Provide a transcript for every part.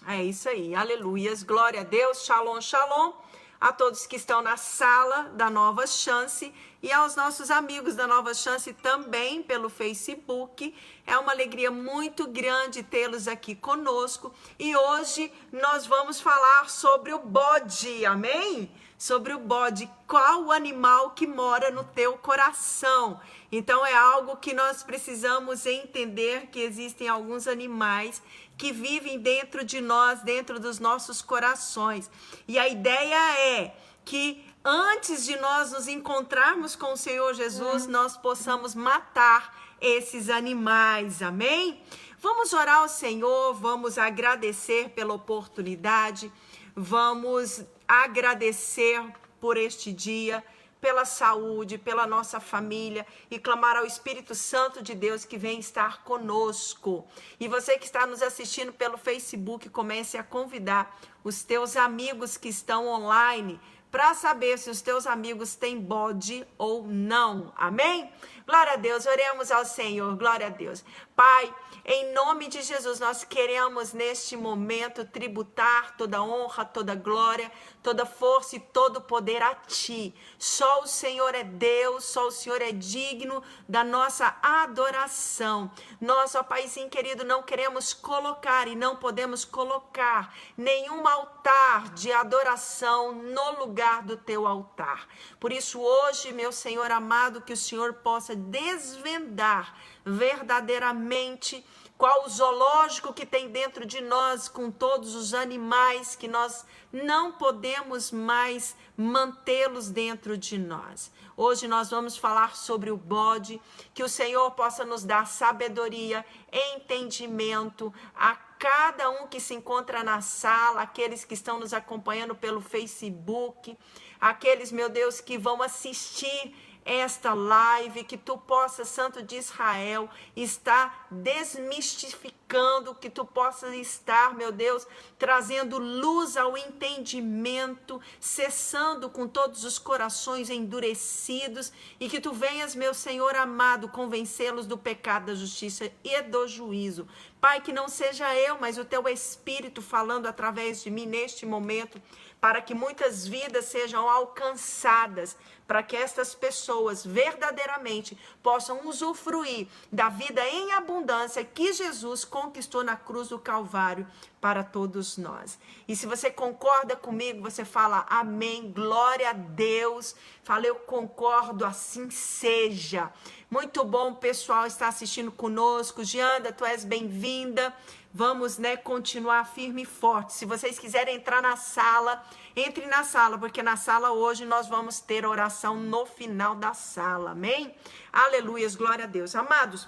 É isso aí, aleluias, glória a Deus, shalom, shalom, a todos que estão na sala da Nova Chance e aos nossos amigos da Nova Chance também pelo Facebook. É uma alegria muito grande tê-los aqui conosco e hoje nós vamos falar sobre o bode, amém? Sobre o bode, qual o animal que mora no teu coração. Então é algo que nós precisamos entender, que existem alguns animais que vivem dentro de nós, dentro dos nossos corações. E a ideia é que antes de nós nos encontrarmos com o Senhor Jesus, nós possamos matar esses animais, amém? Vamos orar ao Senhor, vamos agradecer pela oportunidade, vamos agradecer por este dia, pela saúde, pela nossa família e clamar ao Espírito Santo de Deus que vem estar conosco. E você que está nos assistindo pelo Facebook, comece a convidar os teus amigos que estão online para saber se os teus amigos têm bode ou não. Amém? Glória a Deus, oremos ao Senhor, glória a Deus. Pai, em nome de Jesus, nós queremos neste momento tributar toda honra, toda glória, toda força e todo poder a Ti. Só o Senhor é Deus, só o Senhor é digno da nossa adoração. Nós, ó Paizinho querido, não queremos colocar e não podemos colocar nenhum altar de adoração no lugar do Teu altar. Por isso hoje, meu Senhor amado, que o Senhor possa desvendar verdadeiramente qual o zoológico que tem dentro de nós, com todos os animais que nós não podemos mais mantê-los dentro de nós. Hoje nós vamos falar sobre o bode, que o Senhor possa nos dar sabedoria, entendimento a cada um que se encontra na sala, aqueles que estão nos acompanhando pelo Facebook, aqueles, meu Deus, que vão assistir esta live, que tu possa, Santo de Israel, estar desmistificando, que tu possa estar, meu Deus, trazendo luz ao entendimento, cessando com todos os corações endurecidos, e que tu venhas, meu Senhor amado, convencê-los do pecado, da justiça e do juízo. Pai, que não seja eu, mas o teu Espírito falando através de mim neste momento, para que muitas vidas sejam alcançadas, para que estas pessoas verdadeiramente possam usufruir da vida em abundância que Jesus conquistou na cruz do Calvário para todos nós. E se você concorda comigo, você fala amém, glória a Deus. Fala, eu concordo, assim seja. Muito bom, pessoal, estar assistindo conosco. Gianda, tu és bem-vinda. Vamos, continuar firme e forte. Se vocês quiserem entrar na sala, entre na sala, porque na sala hoje nós vamos ter oração no final da sala, amém? Aleluias, glória a Deus. Amados,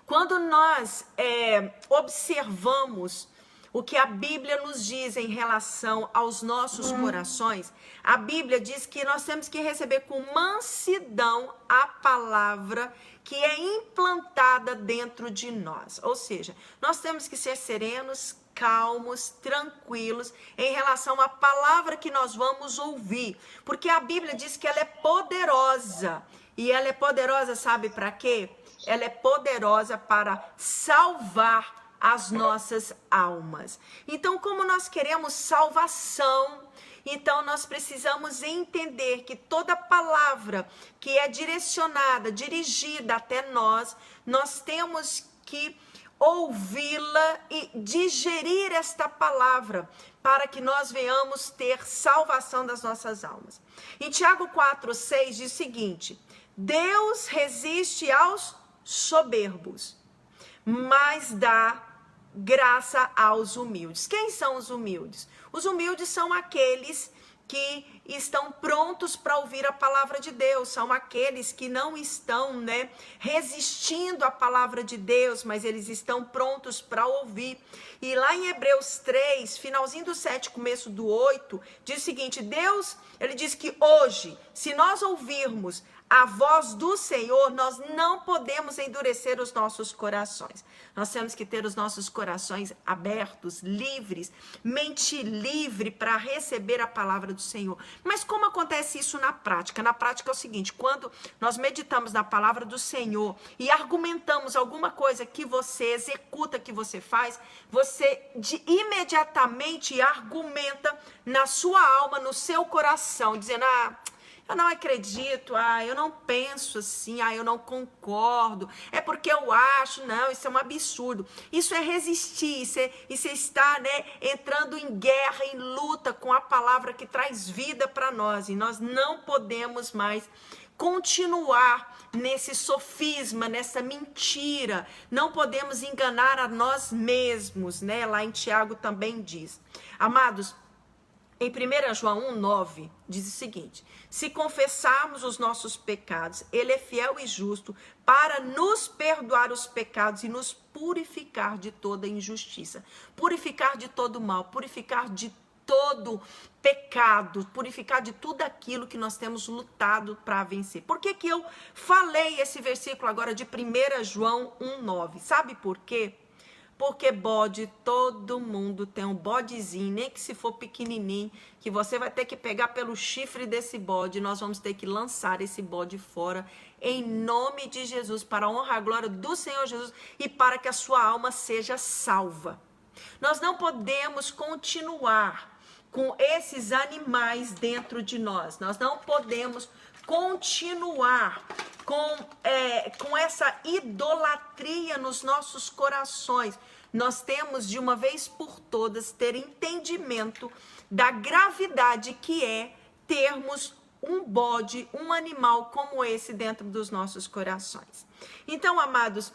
quando nós observamos o que a Bíblia nos diz em relação aos nossos corações, a Bíblia diz que nós temos que receber com mansidão a palavra que é implantada dentro de nós. Ou seja, nós temos que ser serenos, calmos, tranquilos em relação à palavra que nós vamos ouvir, porque a Bíblia diz que ela é poderosa. E ela é poderosa, sabe para quê? Ela é poderosa para salvar as nossas almas. Então, como nós queremos salvação, então nós precisamos entender que toda palavra que é direcionada, dirigida até nós, nós temos que ouvi-la e digerir esta palavra para que nós venhamos ter salvação das nossas almas. Em Tiago 4:6 diz o seguinte: Deus resiste aos soberbos, mas dá graça aos humildes. Quem são os humildes? Os humildes são aqueles que estão prontos para ouvir a palavra de Deus, são aqueles que não estão, resistindo à palavra de Deus, mas eles estão prontos para ouvir. E lá em Hebreus 3, finalzinho do 7, começo do 8, diz o seguinte: Deus, ele diz que hoje, se nós ouvirmos a voz do Senhor, nós não podemos endurecer os nossos corações. Nós temos que ter os nossos corações abertos, livres, mente livre para receber a palavra do Senhor. Mas como acontece isso na prática? Na prática é o seguinte, quando nós meditamos na palavra do Senhor e argumentamos alguma coisa que você executa, que você faz, você imediatamente argumenta na sua alma, no seu coração, dizendo, eu não acredito, eu não penso assim, eu não concordo, é porque eu acho, não, isso é um absurdo. Isso é resistir, isso é estar, entrando em guerra, em luta com a palavra que traz vida para nós. E nós não podemos mais continuar nesse sofisma, nessa mentira. Não podemos enganar a nós mesmos, Lá em Tiago também diz. Amados, em 1 João 1,9 diz o seguinte: se confessarmos os nossos pecados, Ele é fiel e justo para nos perdoar os pecados e nos purificar de toda injustiça, purificar de todo mal, purificar de todo pecado, purificar de tudo aquilo que nós temos lutado para vencer. Por que eu falei esse versículo agora de 1 João 1,9? Sabe por quê? Porque bode, todo mundo tem um bodezinho, nem que se for pequenininho, que você vai ter que pegar pelo chifre desse bode, nós vamos ter que lançar esse bode fora, em nome de Jesus, para a honra e a glória do Senhor Jesus e para que a sua alma seja salva. Nós não podemos continuar com esses animais dentro de nós, nós não podemos continuar com essa idolatria nos nossos corações. Nós temos de uma vez por todas ter entendimento da gravidade que é termos um bode, um animal como esse dentro dos nossos corações. Então, amados,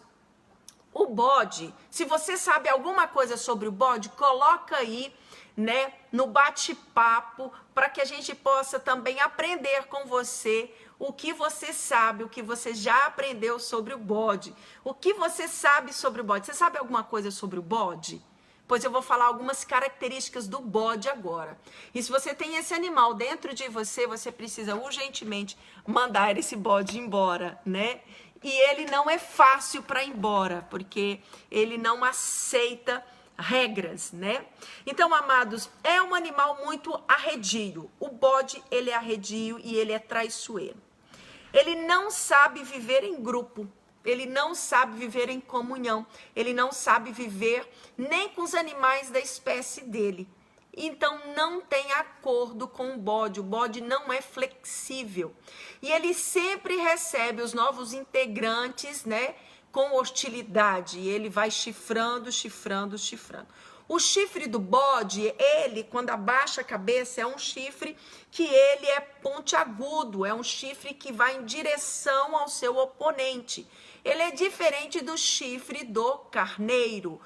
o bode, se você sabe alguma coisa sobre o bode, coloca aí, no bate-papo, para que a gente possa também aprender com você o que você sabe, o que você já aprendeu sobre o bode. O que você sabe sobre o bode? Você sabe alguma coisa sobre o bode? Pois eu vou falar algumas características do bode agora. E se você tem esse animal dentro de você, você precisa urgentemente mandar esse bode embora, E ele não é fácil para ir embora, porque ele não aceita regras, Então, amados, é um animal muito arredio. O bode, ele é arredio e ele é traiçoeiro. Ele não sabe viver em grupo, ele não sabe viver em comunhão, ele não sabe viver nem com os animais da espécie dele. Então, não tem acordo com o bode não é flexível. E ele sempre recebe os novos integrantes, com hostilidade, e ele vai chifrando. O chifre do bode, ele, quando abaixa a cabeça, é um chifre que ele é pontiagudo, é um chifre que vai em direção ao seu oponente. Ele é diferente do chifre do carneiro,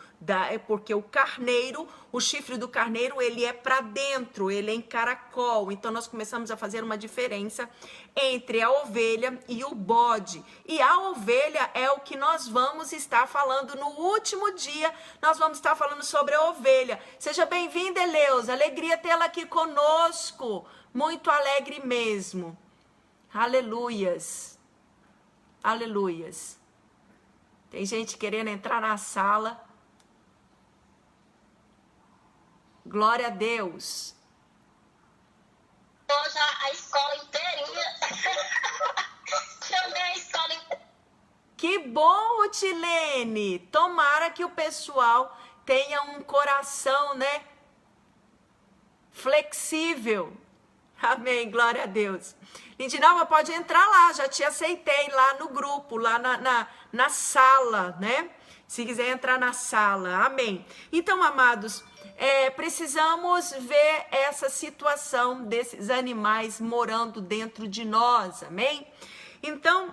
porque o chifre do carneiro, ele é para dentro, ele é em caracol. Então, nós começamos a fazer uma diferença entre a ovelha e o bode. E a ovelha é o que nós vamos estar falando no último dia, nós vamos estar falando sobre a ovelha. Seja bem-vinda, Eleusa, alegria tê-la aqui conosco, muito alegre mesmo. Aleluias, aleluias. Tem gente querendo entrar na sala. Glória a Deus. Hoje a escola inteirinha. Chamei a escola inteirinha. Que bom, Rutilene. Tomara que o pessoal tenha um coração, flexível. Amém, glória a Deus. Lindinalva, pode entrar lá, já te aceitei lá no grupo, lá na sala, Se quiser entrar na sala, amém. Então, amados, precisamos ver essa situação desses animais morando dentro de nós, amém? Então,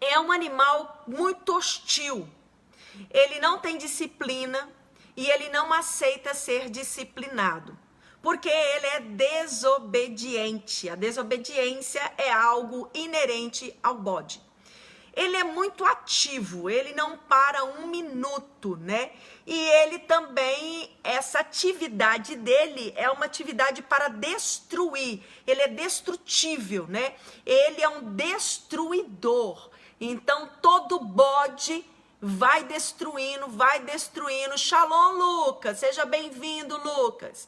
é um animal muito hostil. Ele não tem disciplina e ele não aceita ser disciplinado, porque ele é desobediente. A desobediência é algo inerente ao bode. Ele é muito ativo, ele não para um minuto, E ele também é essa atividade dele é uma atividade para destruir. Ele é destrutível, né? Ele é um destruidor. Então, todo bode vai destruindo, vai destruindo. Shalom, Lucas. Seja bem-vindo, Lucas.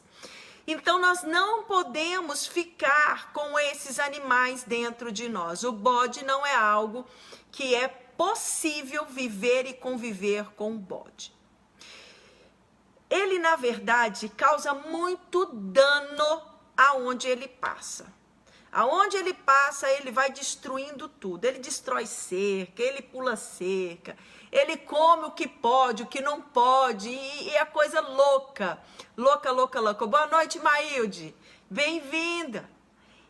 Então, nós não podemos ficar com esses animais dentro de nós. O bode não é algo que é possível viver e conviver com o bode. Ele, na verdade, causa muito dano aonde ele passa. Aonde ele passa, ele vai destruindo tudo. Ele destrói cerca, ele pula cerca, ele come o que pode, o que não pode, e é coisa louca. Louca, louca, louca. Boa noite, Maílde. Bem-vinda.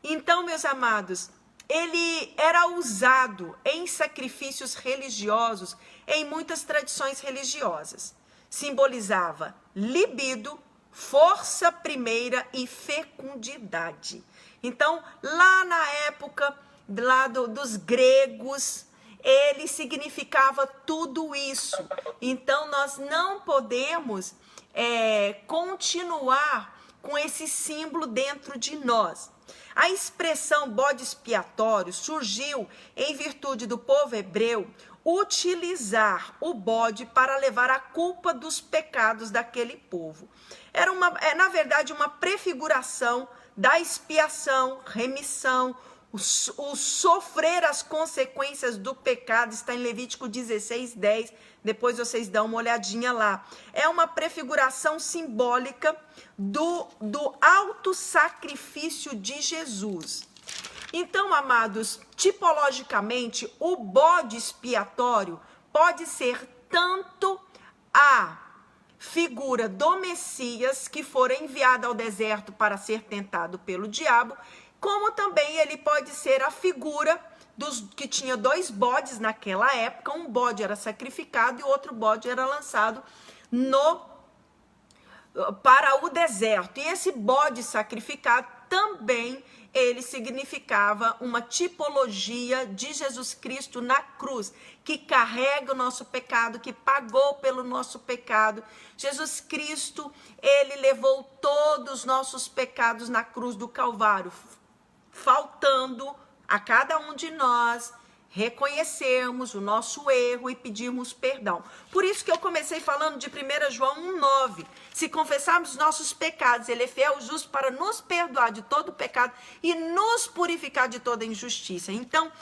Então, meus amados, ele era usado em sacrifícios religiosos, em muitas tradições religiosas. Simbolizava libido, força primeira e fecundidade. Então, lá na época dos gregos, ele significava tudo isso. Então, nós não podemos continuar com esse símbolo dentro de nós. A expressão bode expiatório surgiu em virtude do povo hebreu utilizar o bode para levar a culpa dos pecados daquele povo. Era na verdade, uma prefiguração da expiação, remissão, o sofrer as consequências do pecado. Está em Levítico 16:10, depois vocês dão uma olhadinha lá. É uma prefiguração simbólica do auto-sacrifício de Jesus. Então, amados, tipologicamente, o bode expiatório pode ser tanto a figura do Messias, que fora enviado ao deserto para ser tentado pelo diabo, como também ele pode ser a figura que tinha 2 bodes naquela época. Um bode era sacrificado e o outro bode era lançado para o deserto. E esse bode sacrificado também ele significava uma tipologia de Jesus Cristo na cruz, que carrega o nosso pecado, que pagou pelo nosso pecado. Jesus Cristo, ele levou todos os nossos pecados na cruz do Calvário, faltando a cada um de nós reconhecermos o nosso erro e pedirmos perdão. Por isso que eu comecei falando de 1 João 1,9. Se confessarmos os nossos pecados, ele é fiel e justo para nos perdoar de todo pecado e nos purificar de toda injustiça. Então,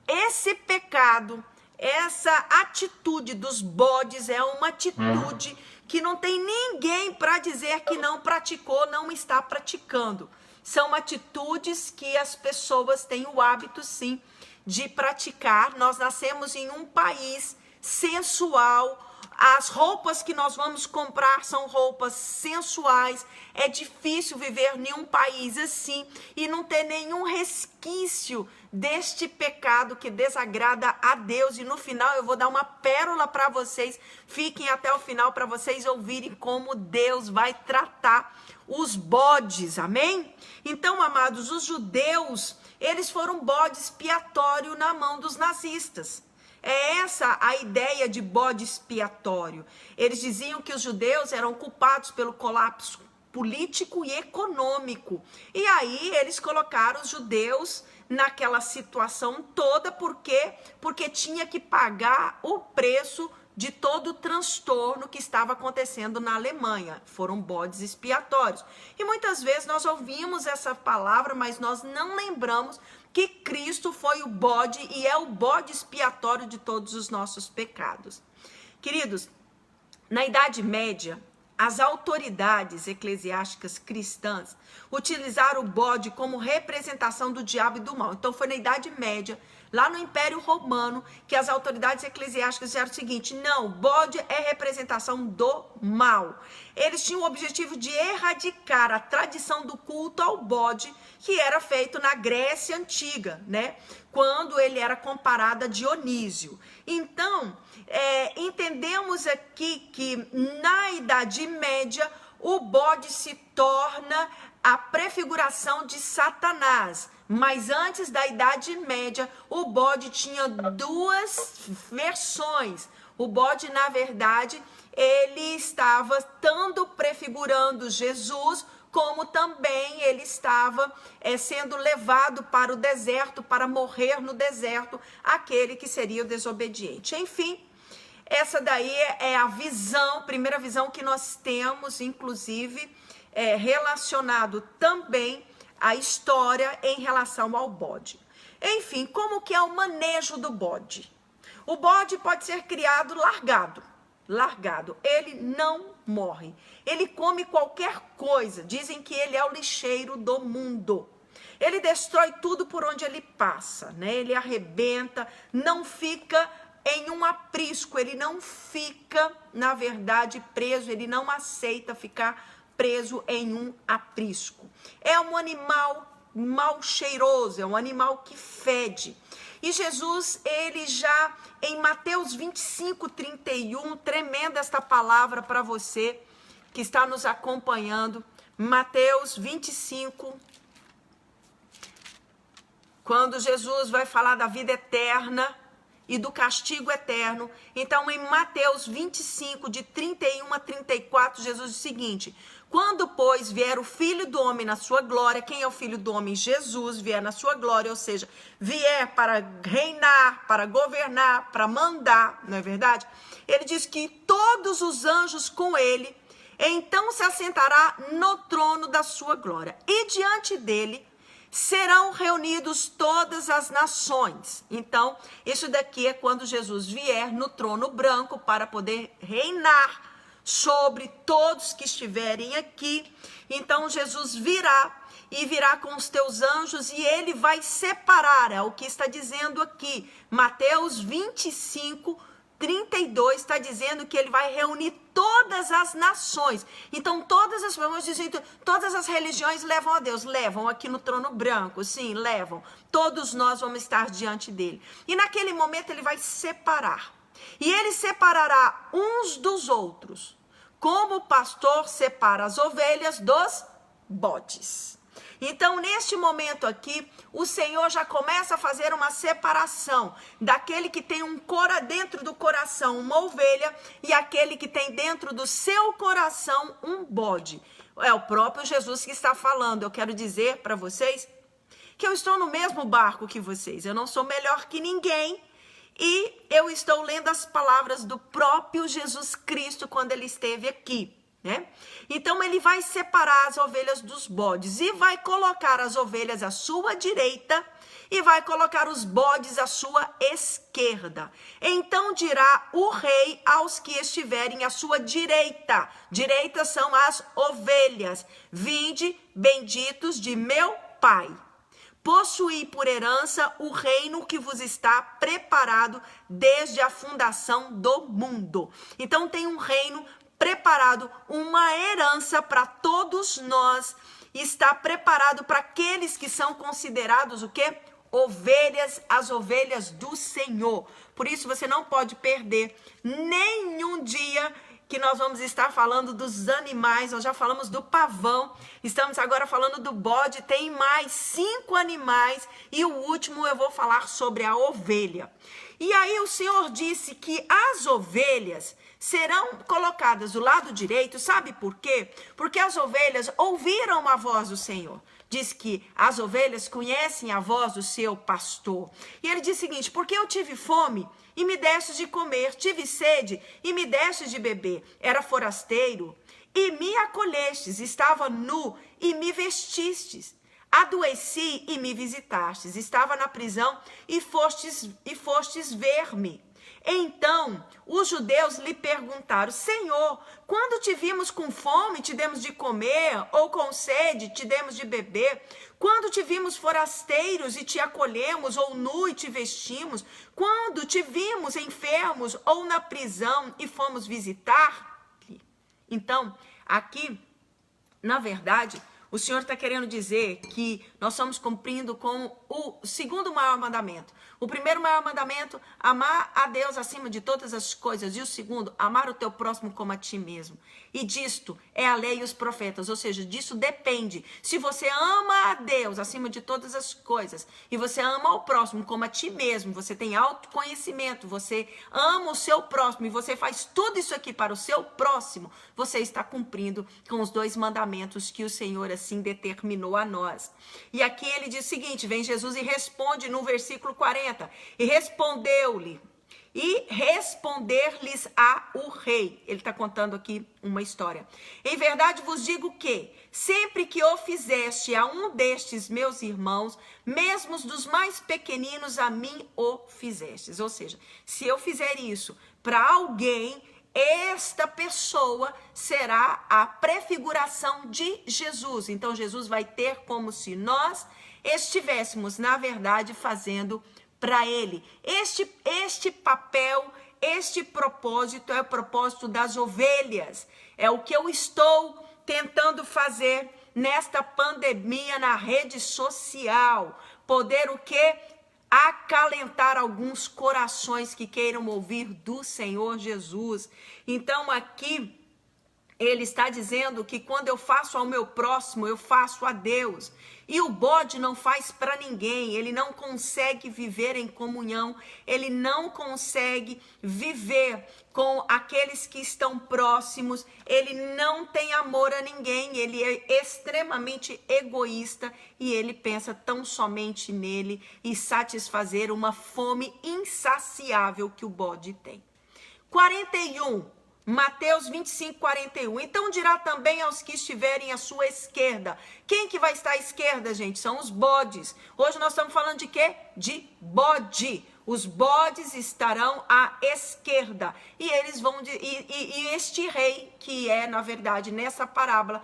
esse pecado, essa atitude dos bodes é uma atitude que não tem ninguém para dizer que não praticou, não está praticando. São atitudes que as pessoas têm o hábito, sim, de praticar. Nós nascemos em um país sensual, as roupas que nós vamos comprar são roupas sensuais. É difícil viver em um país assim e não ter nenhum resquício deste pecado que desagrada a Deus. E no final eu vou dar uma pérola para vocês. Fiquem até o final para vocês ouvirem como Deus vai tratar os bodes, amém? Então, amados, os judeus, eles foram bode expiatório na mão dos nazistas. É essa a ideia de bode expiatório. Eles diziam que os judeus eram culpados pelo colapso político e econômico. E aí eles colocaram os judeus naquela situação toda, porque tinha que pagar o preço de todo o transtorno que estava acontecendo na Alemanha. Foram bodes expiatórios. E muitas vezes nós ouvimos essa palavra, mas nós não lembramos que Cristo foi o bode e é o bode expiatório de todos os nossos pecados. Queridos, na Idade Média, as autoridades eclesiásticas cristãs utilizaram o bode como representação do diabo e do mal. Então foi na Idade Média, lá no Império Romano, que as autoridades eclesiásticas disseram o seguinte: não, o bode é representação do mal. Eles tinham o objetivo de erradicar a tradição do culto ao bode que era feito na Grécia Antiga, né? Quando ele era comparado a Dionísio. Então, entendemos aqui que na Idade Média o bode se torna a prefiguração de Satanás. Mas antes da Idade Média, o bode tinha 2 versões. O bode, na verdade, ele estava tanto prefigurando Jesus, como também ele estava sendo levado para o deserto, para morrer no deserto, aquele que seria o desobediente. Enfim, essa daí é a visão, primeira visão que nós temos, inclusive, relacionado também à história em relação ao bode. Enfim, como que é o manejo do bode? O bode pode ser criado largado, ele não morre, ele come qualquer coisa, dizem que ele é o lixeiro do mundo, ele destrói tudo por onde ele passa, né? Ele arrebenta, não fica em um aprisco, ele não fica, na verdade, preso, ele não aceita ficar preso em um aprisco. É um animal mal cheiroso, é um animal que fede. E Jesus, ele já em Mateus 25:31, tremenda esta palavra para você que está nos acompanhando. Mateus 25, quando Jesus vai falar da vida eterna e do castigo eterno. Então, em Mateus 25, de 31 a 34, Jesus diz o seguinte: quando, pois, vier o Filho do Homem na sua glória, quem é o Filho do Homem? Jesus vier na sua glória, ou seja, vier para reinar, para governar, para mandar, não é verdade? Ele diz que todos os anjos com ele, então se assentará no trono da sua glória, e diante dele serão reunidos todas as nações. Então, isso daqui é quando Jesus vier no trono branco para poder reinar sobre todos que estiverem aqui. Então, Jesus virá e virá com os teus anjos e ele vai separar, é o que está dizendo aqui. Mateus 25:32 está dizendo que ele vai reunir todas as nações. Então, todas as pessoas dizem, todas as religiões levam a Deus, levam aqui no trono branco, sim, levam. Todos nós vamos estar diante dele. E naquele momento ele vai separar. E ele separará uns dos outros, como o pastor separa as ovelhas dos bodes. Então, neste momento aqui, o Senhor já começa a fazer uma separação daquele que tem dentro do coração uma ovelha e aquele que tem dentro do seu coração um bode. É o próprio Jesus que está falando. Eu quero dizer para vocês que eu estou no mesmo barco que vocês. Eu não sou melhor que ninguém. E eu estou lendo as palavras do próprio Jesus Cristo quando ele esteve aqui, né? Então ele vai separar as ovelhas dos bodes e vai colocar as ovelhas à sua direita e vai colocar os bodes à sua esquerda. Então dirá o rei aos que estiverem à sua direita. Direita são as ovelhas. Vinde, benditos de meu Pai. Possuí por herança o reino que vos está preparado desde a fundação do mundo. Então tem um reino preparado, uma herança para todos nós. Está preparado para aqueles que são considerados o quê? Ovelhas, as ovelhas do Senhor. Por isso você não pode perder nenhum dia que nós vamos estar falando dos animais. Nós já falamos do pavão, estamos agora falando do bode, tem mais 5 animais e o último eu vou falar sobre a ovelha. E aí o Senhor disse que as ovelhas serão colocadas do lado direito, sabe por quê? Porque as ovelhas ouviram a voz do Senhor. Diz que as ovelhas conhecem a voz do seu pastor. E ele diz o seguinte: porque eu tive fome e me destes de comer, tive sede e me destes de beber, era forasteiro e me acolhestes, estava nu e me vestistes, adoeci e me visitastes, estava na prisão e fostes ver-me. Então os judeus lhe perguntaram: Senhor, quando te vimos com fome, te demos de comer, ou com sede, te demos de beber? Quando te vimos forasteiros e te acolhemos, ou nu e te vestimos? Quando te vimos enfermos ou na prisão e fomos visitar? Então, aqui, na verdade, o Senhor está querendo dizer que nós estamos cumprindo com o segundo maior mandamento. O primeiro maior mandamento, amar a Deus acima de todas as coisas. E o segundo, amar o teu próximo como a ti mesmo. E disto é a lei e os profetas, ou seja, disso depende. Se você ama a Deus acima de todas as coisas e você ama o próximo como a ti mesmo, você tem autoconhecimento, você ama o seu próximo e você faz tudo isso aqui para o seu próximo, você está cumprindo com os dois mandamentos que o Senhor assim determinou a nós. E aqui ele diz o seguinte, vem Jesus e responde no versículo 40, e respondeu-lhe, e responder-lhes-á o rei. Ele está contando aqui uma história. Em verdade vos digo que, sempre que o fizeste a um destes meus irmãos, mesmo dos mais pequeninos, a mim o fizestes. Ou seja, se eu fizer isso para alguém, esta pessoa será a prefiguração de Jesus. Então Jesus vai ter como se nós estivéssemos, na verdade, fazendo para ele. Este papel, este propósito é o propósito das ovelhas. É o que eu estou tentando fazer nesta pandemia na rede social. Poder o quê? Acalentar alguns corações que queiram ouvir do Senhor Jesus. Então aqui ele está dizendo que quando eu faço ao meu próximo, eu faço a Deus. E o bode não faz para ninguém, ele não consegue viver em comunhão, ele não consegue viver com aqueles que estão próximos, ele não tem amor a ninguém, ele é extremamente egoísta e ele pensa tão somente nele e satisfazer uma fome insaciável que o bode tem. 41. Mateus 25, 41. Então dirá também aos que estiverem à sua esquerda. Quem que vai estar à esquerda, gente? São os bodes. Hoje nós estamos falando de quê? De bode. Os bodes estarão à esquerda. E eles vão e este rei, que é, na verdade, nessa parábola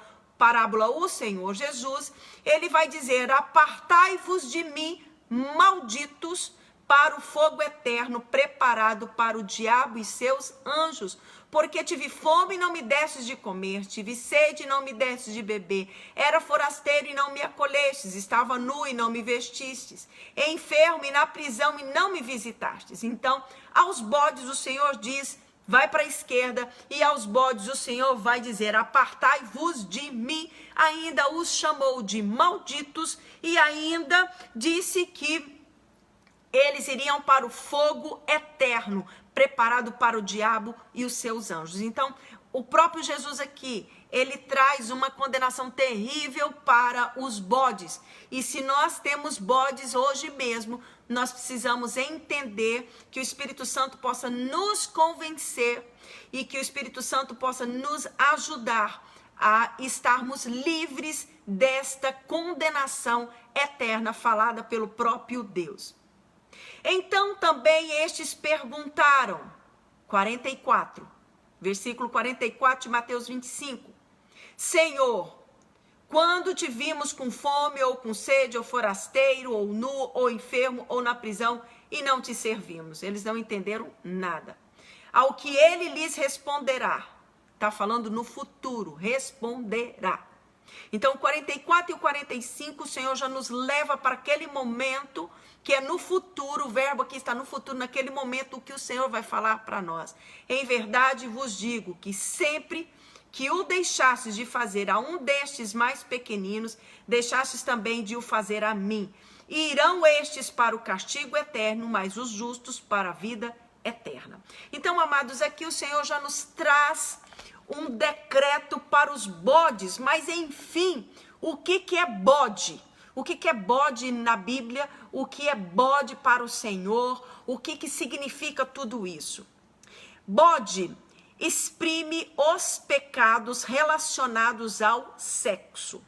o Senhor Jesus, ele vai dizer: apartai-vos de mim, malditos, para o fogo eterno preparado para o diabo e seus anjos. Porque tive fome e não me destes de comer, tive sede e não me destes de beber, era forasteiro e não me acolhestes, estava nu e não me vestistes, enfermo e na prisão e não me visitastes. Então, aos bodes o Senhor diz, vai para a esquerda, e aos bodes o Senhor vai dizer, apartai-vos de mim. Ainda os chamou de malditos e ainda disse que eles iriam para o fogo eterno, preparado para o diabo e os seus anjos. Então, o próprio Jesus aqui, ele traz uma condenação terrível para os bodes. E se nós temos bodes hoje mesmo, nós precisamos entender que o Espírito Santo possa nos convencer e que o Espírito Santo possa nos ajudar a estarmos livres desta condenação eterna falada pelo próprio Deus. Então também estes perguntaram, 44, versículo 44 de Mateus 25, Senhor, quando te vimos com fome ou com sede, ou forasteiro, ou nu, ou enfermo, ou na prisão, e não te servimos? Eles não entenderam nada. Ao que ele lhes responderá, está falando no futuro, responderá. Então, o 44 e o 45, o Senhor já nos leva para aquele momento que é no futuro, o verbo aqui está no futuro, naquele momento que o Senhor vai falar para nós. Em verdade vos digo que sempre que o deixastes de fazer a um destes mais pequeninos, deixastes também de o fazer a mim. E irão estes para o castigo eterno, mas os justos para a vida eterna. Então, amados, aqui o Senhor já nos traz um decreto para os bodes, mas enfim, o que é bode? O que é bode na Bíblia? O que é bode para o Senhor? O que significa tudo isso? Bode exprime os pecados relacionados ao sexo,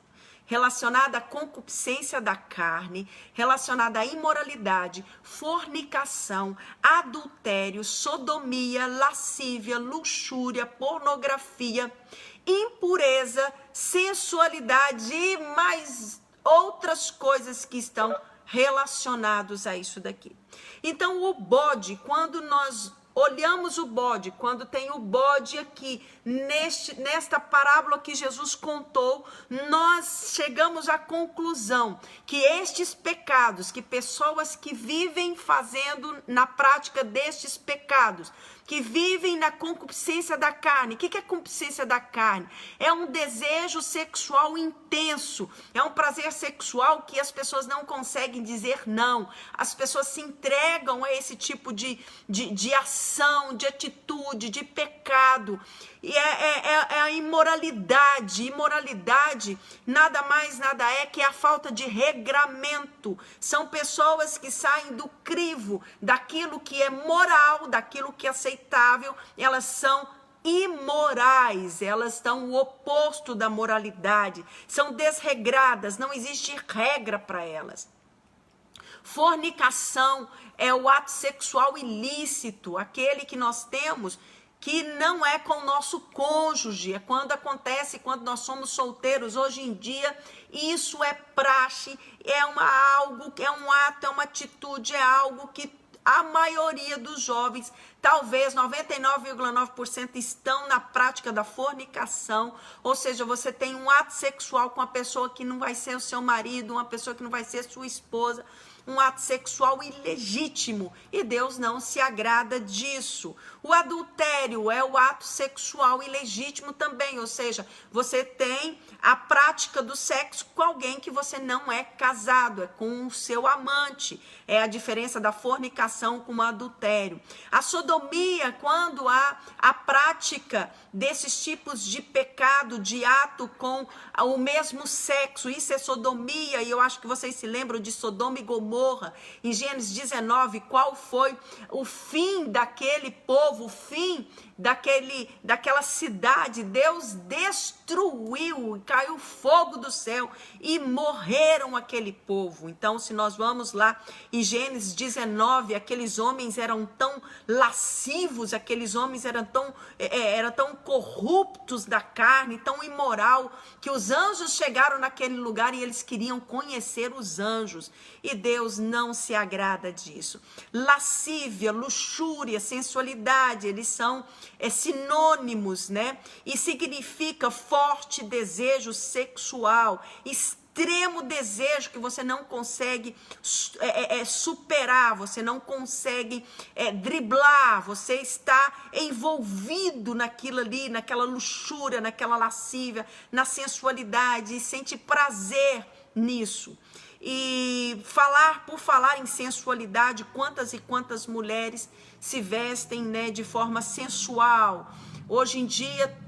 relacionada à concupiscência da carne, relacionada à imoralidade, fornicação, adultério, sodomia, lascívia, luxúria, pornografia, impureza, sensualidade e mais outras coisas que estão relacionados a isso daqui. Então, o bode, quando nós olhamos o bode, quando tem o bode aqui, nesta parábola que Jesus contou, nós chegamos à conclusão que estes pecados, que pessoas que vivem fazendo na prática destes pecados, que vivem na concupiscência da carne. O que é concupiscência da carne? É um desejo sexual intenso, é um prazer sexual que as pessoas não conseguem dizer não. As pessoas se entregam a esse tipo de ação, de atitude, de pecado. E é a imoralidade. Imoralidade nada mais, nada é que a falta de regramento. São pessoas que saem do crivo, daquilo que é moral, daquilo que é aceitável. Elas são imorais, elas estão o oposto da moralidade. São desregradas, não existe regra para elas. Fornicação é o ato sexual ilícito, aquele que nós temos que não é com o nosso cônjuge, é quando acontece, quando nós somos solteiros. Hoje em dia, isso é praxe, é um ato, é uma atitude, é algo que a maioria dos jovens, talvez 99,9% estão na prática da fornicação, ou seja, você tem um ato sexual com uma pessoa que não vai ser o seu marido, uma pessoa que não vai ser sua esposa, um ato sexual ilegítimo, e Deus não se agrada disso. O adultério é o ato sexual ilegítimo também, ou seja, você tem a prática do sexo com alguém que você não é casado, é com o seu amante. É a diferença da fornicação com o adultério. A sodomia, quando há a prática desses tipos de pecado, de ato com o mesmo sexo, isso é sodomia, e eu acho que vocês se lembram de Sodoma e Gomorra, em Gênesis 19, qual foi o fim daquele povo, o fim daquela cidade. Deus destruiu, caiu fogo do céu e morreram aquele povo. Então, se nós vamos lá em Gênesis 19, aqueles homens eram tão lascivos, aqueles homens eram tão corruptos da carne, tão imoral, que os anjos chegaram naquele lugar e eles queriam conhecer os anjos, e Deus não se agrada disso. Lascívia, luxúria, sensualidade, eles são sinônimos, né? E significa forte desejo sexual, extremo desejo que você não consegue superar, você não consegue driblar, você está envolvido naquilo ali, naquela luxúria, naquela lascívia, na sensualidade, e sente prazer nisso. E por falar em sensualidade, quantas e quantas mulheres se vestem, né, de forma sensual. Hoje em dia,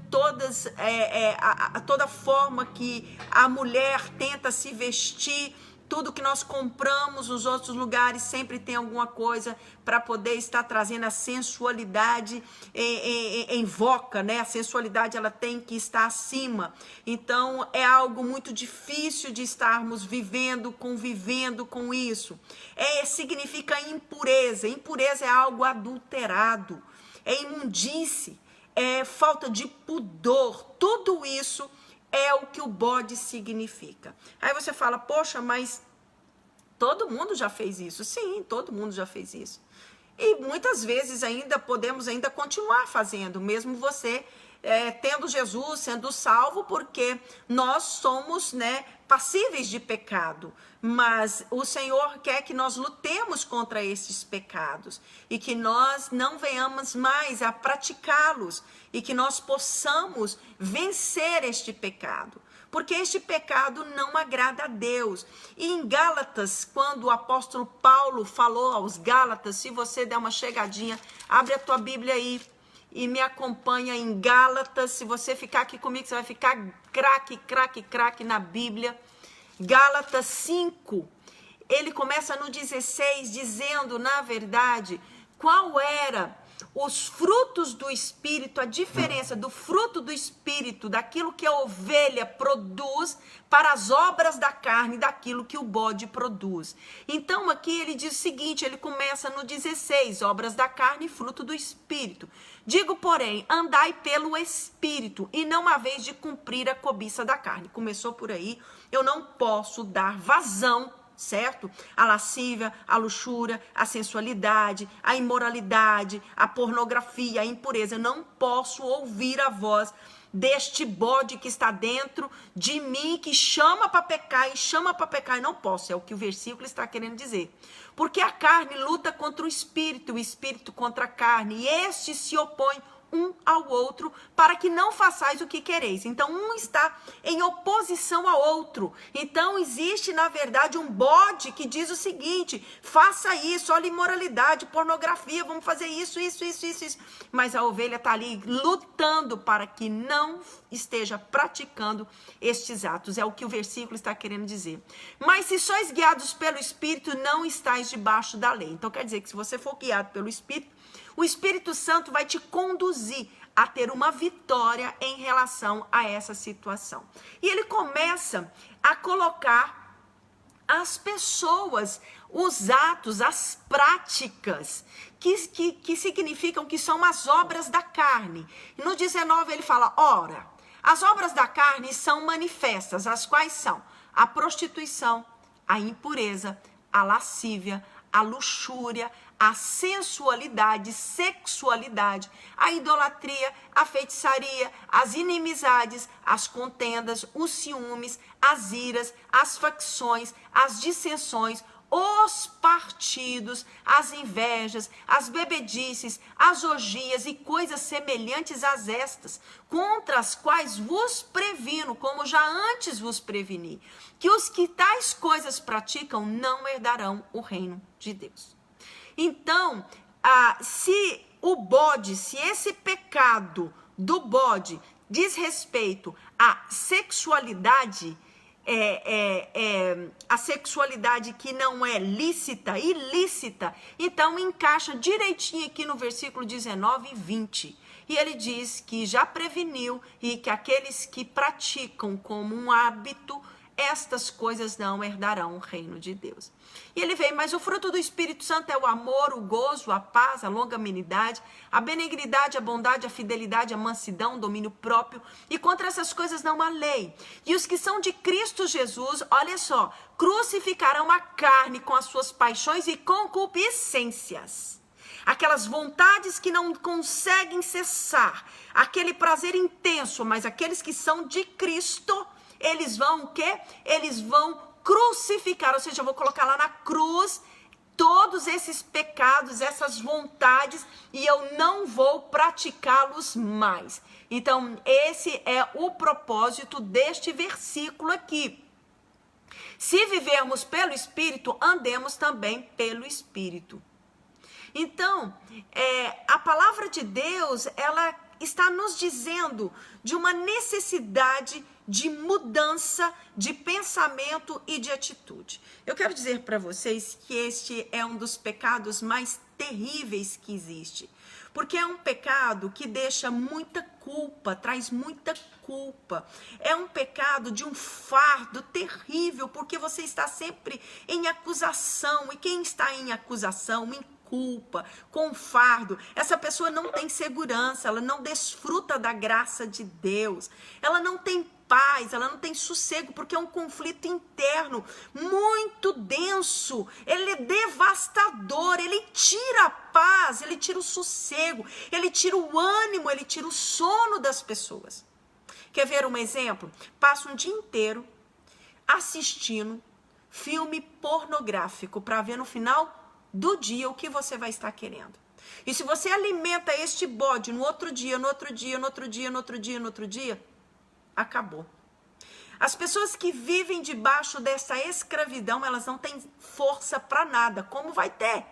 toda forma que a mulher tenta se vestir, tudo que nós compramos nos outros lugares sempre tem alguma coisa para poder estar trazendo a sensualidade em voga, né? A sensualidade, ela tem que estar acima. Então, é algo muito difícil de estarmos convivendo com isso. Significa impureza. Impureza é algo adulterado, é imundície, é falta de pudor. Tudo isso é o que o bode significa. Aí você fala, poxa, mas todo mundo já fez isso. Sim, todo mundo já fez isso. E muitas vezes podemos continuar fazendo, mesmo você tendo Jesus, sendo salvo, porque nós somos, né, passíveis de pecado. Mas o Senhor quer que nós lutemos contra esses pecados e que nós não venhamos mais a praticá-los e que nós possamos vencer este pecado, porque este pecado não agrada a Deus. E em Gálatas, quando o apóstolo Paulo falou aos Gálatas, se você der uma chegadinha, abre a tua Bíblia aí e me acompanha em Gálatas. Se você ficar aqui comigo, você vai ficar craque na Bíblia. Gálatas 5, ele começa no 16 dizendo, na verdade, qual era os frutos do Espírito, a diferença do fruto do Espírito, daquilo que a ovelha produz, para as obras da carne, daquilo que o bode produz. Então aqui ele diz o seguinte, ele começa no 16, obras da carne e fruto do Espírito. Digo, porém, andai pelo Espírito, e não a vez de cumprir a cobiça da carne. Começou por aí, eu não posso dar vazão certo? A lascívia, a luxúria, a sensualidade, a imoralidade, a pornografia, a impureza. Eu não posso ouvir a voz deste bode que está dentro de mim, que chama para pecar e chama para pecar, e não posso, é o que o versículo está querendo dizer. Porque a carne luta contra o espírito contra a carne, e estes se opõem um ao outro, para que não façais o que quereis. Então, um está em oposição ao outro. Então, existe, na verdade, um bode que diz o seguinte: faça isso, olha, imoralidade, pornografia, vamos fazer isso. Mas a ovelha está ali lutando para que não esteja praticando estes atos. É o que o versículo está querendo dizer. Mas se sois guiados pelo Espírito, não estáis debaixo da lei. Então, quer dizer que se você for guiado pelo Espírito, o Espírito Santo vai te conduzir a ter uma vitória em relação a essa situação. E ele começa a colocar as pessoas, os atos, as práticas, que significam que são as obras da carne. E no 19 ele fala: ora, as obras da carne são manifestas, as quais são a prostituição, a impureza, a lascívia, a luxúria, a sensualidade, sexualidade, a idolatria, a feitiçaria, as inimizades, as contendas, os ciúmes, as iras, as facções, as dissensões, os partidos, as invejas, as bebedices, as orgias e coisas semelhantes a estas, contra as quais vos previno, como já antes vos preveni, que os que tais coisas praticam não herdarão o reino de Deus. Então, se esse pecado do bode diz respeito à sexualidade, a sexualidade que não é lícita, ilícita, então encaixa direitinho aqui no versículo 19 e 20. E ele diz que já preveniu e que aqueles que praticam como um hábito, estas coisas não herdarão o reino de Deus. E ele vem: mas o fruto do Espírito Santo é o amor, o gozo, a paz, a longanimidade, a benignidade, a bondade, a fidelidade, a mansidão, o domínio próprio. E contra essas coisas não há lei. E os que são de Cristo Jesus, olha só, crucificarão a carne com as suas paixões e concupiscências. Aquelas vontades que não conseguem cessar, aquele prazer intenso, mas aqueles que são de Cristo, eles vão o quê? Eles vão crucificar, ou seja, eu vou colocar lá na cruz todos esses pecados, essas vontades, e eu não vou praticá-los mais. Então, esse é o propósito deste versículo aqui. Se vivermos pelo Espírito, andemos também pelo Espírito. Então, a palavra de Deus, ela está nos dizendo de uma necessidade de mudança de pensamento e de atitude. Eu quero dizer para vocês que este é um dos pecados mais terríveis que existe, porque é um pecado que deixa muita culpa, traz muita culpa. É um pecado de um fardo terrível, porque você está sempre em acusação, e quem está em acusação, em culpa, com fardo, essa pessoa não tem segurança, ela não desfruta da graça de Deus, ela não tem paz, ela não tem sossego, porque é um conflito interno muito denso, ele é devastador, ele tira a paz, ele tira o sossego, ele tira o ânimo, ele tira o sono das pessoas. Quer ver um exemplo? Passa um dia inteiro assistindo filme pornográfico para ver no final do dia o que você vai estar querendo. E se você alimenta este bode no outro dia, acabou. As pessoas que vivem debaixo dessa escravidão, elas não têm força para nada. Como vai ter?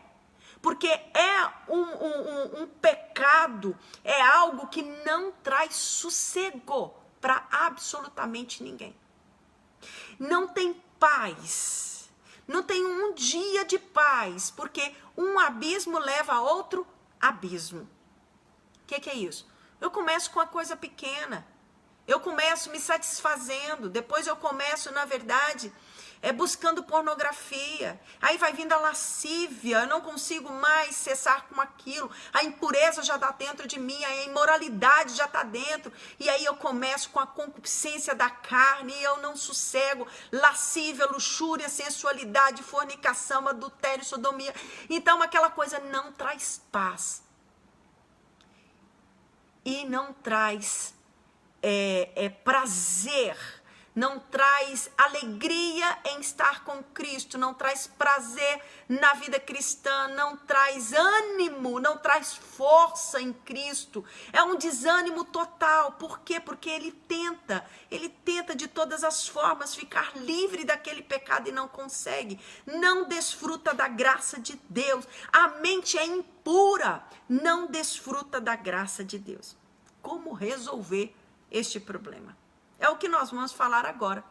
Porque é um pecado, é algo que não traz sossego para absolutamente ninguém. Não tem paz. Não tem um dia de paz, porque um abismo leva a outro abismo. O que é isso? Eu começo com uma coisa pequena. Eu começo me satisfazendo. Depois eu começo, na verdade, buscando pornografia. Aí vai vindo a lascívia, eu não consigo mais cessar com aquilo. A impureza já está dentro de mim, a imoralidade já está dentro. E aí eu começo com a concupiscência da carne e eu não sossego. Lascívia, luxúria, sensualidade, fornicação, adultério, sodomia. Então aquela coisa não traz paz. E não traz prazer, não traz alegria em estar com Cristo, não traz prazer na vida cristã, não traz ânimo, não traz força em Cristo. É um desânimo total. Por quê? Porque ele tenta de todas as formas ficar livre daquele pecado e não consegue. Não desfruta da graça de Deus. A mente é impura, não desfruta da graça de Deus. Como resolver este problema? É o que nós vamos falar agora.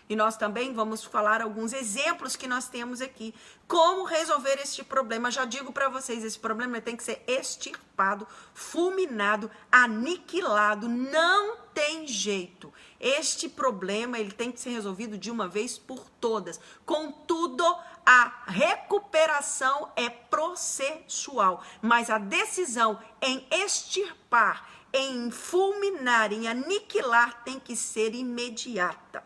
E nós também vamos falar alguns exemplos que nós temos aqui. Como resolver este problema? Já digo para vocês, esse problema tem que ser extirpado, fulminado, aniquilado. Não tem jeito. Este problema ele tem que ser resolvido de uma vez por todas. Contudo, a recuperação é processual. Mas a decisão em extirpar, em fulminar, em aniquilar, tem que ser imediata.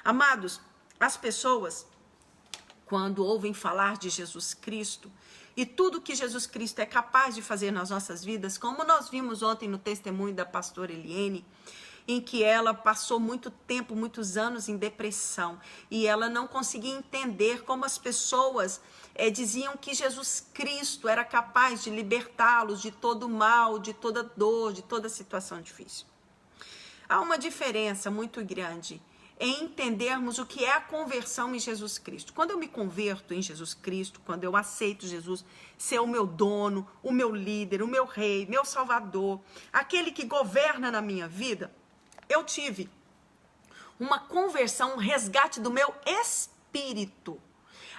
Amados, as pessoas, quando ouvem falar de Jesus Cristo e tudo que Jesus Cristo é capaz de fazer nas nossas vidas, como nós vimos ontem no testemunho da pastora Eliene, em que ela passou muito tempo, muitos anos em depressão, e ela não conseguia entender como as pessoas diziam que Jesus Cristo era capaz de libertá-los de todo o mal, de toda dor, de toda situação difícil. Há uma diferença muito grande em entendermos o que é a conversão em Jesus Cristo. Quando eu me converto em Jesus Cristo, quando eu aceito Jesus ser o meu dono, o meu líder, o meu rei, meu salvador, aquele que governa na minha vida, eu tive uma conversão, um resgate do meu espírito.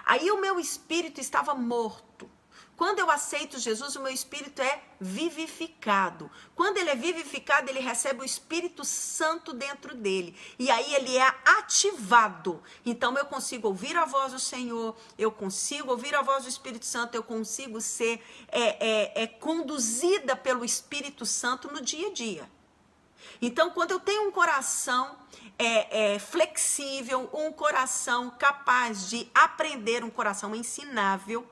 Aí o meu espírito estava morto. Quando eu aceito Jesus, o meu espírito é vivificado. Quando ele é vivificado, ele recebe o Espírito Santo dentro dele. E aí ele é ativado. Então eu consigo ouvir a voz do Senhor, eu consigo ouvir a voz do Espírito Santo, eu consigo ser conduzida pelo Espírito Santo no dia a dia. Então, quando eu tenho um coração flexível, um coração capaz de aprender, um coração ensinável,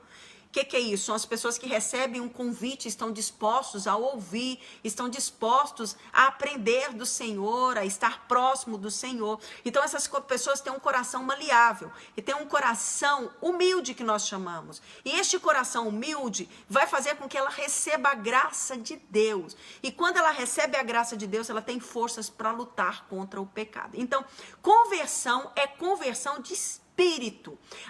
o que é isso? São as pessoas que recebem um convite, estão dispostos a ouvir, estão dispostos a aprender do Senhor, a estar próximo do Senhor. Então essas pessoas têm um coração maleável e têm um coração humilde que nós chamamos. E este coração humilde vai fazer com que ela receba a graça de Deus. E quando ela recebe a graça de Deus, ela tem forças para lutar contra o pecado. Então, conversão é conversão de espírito.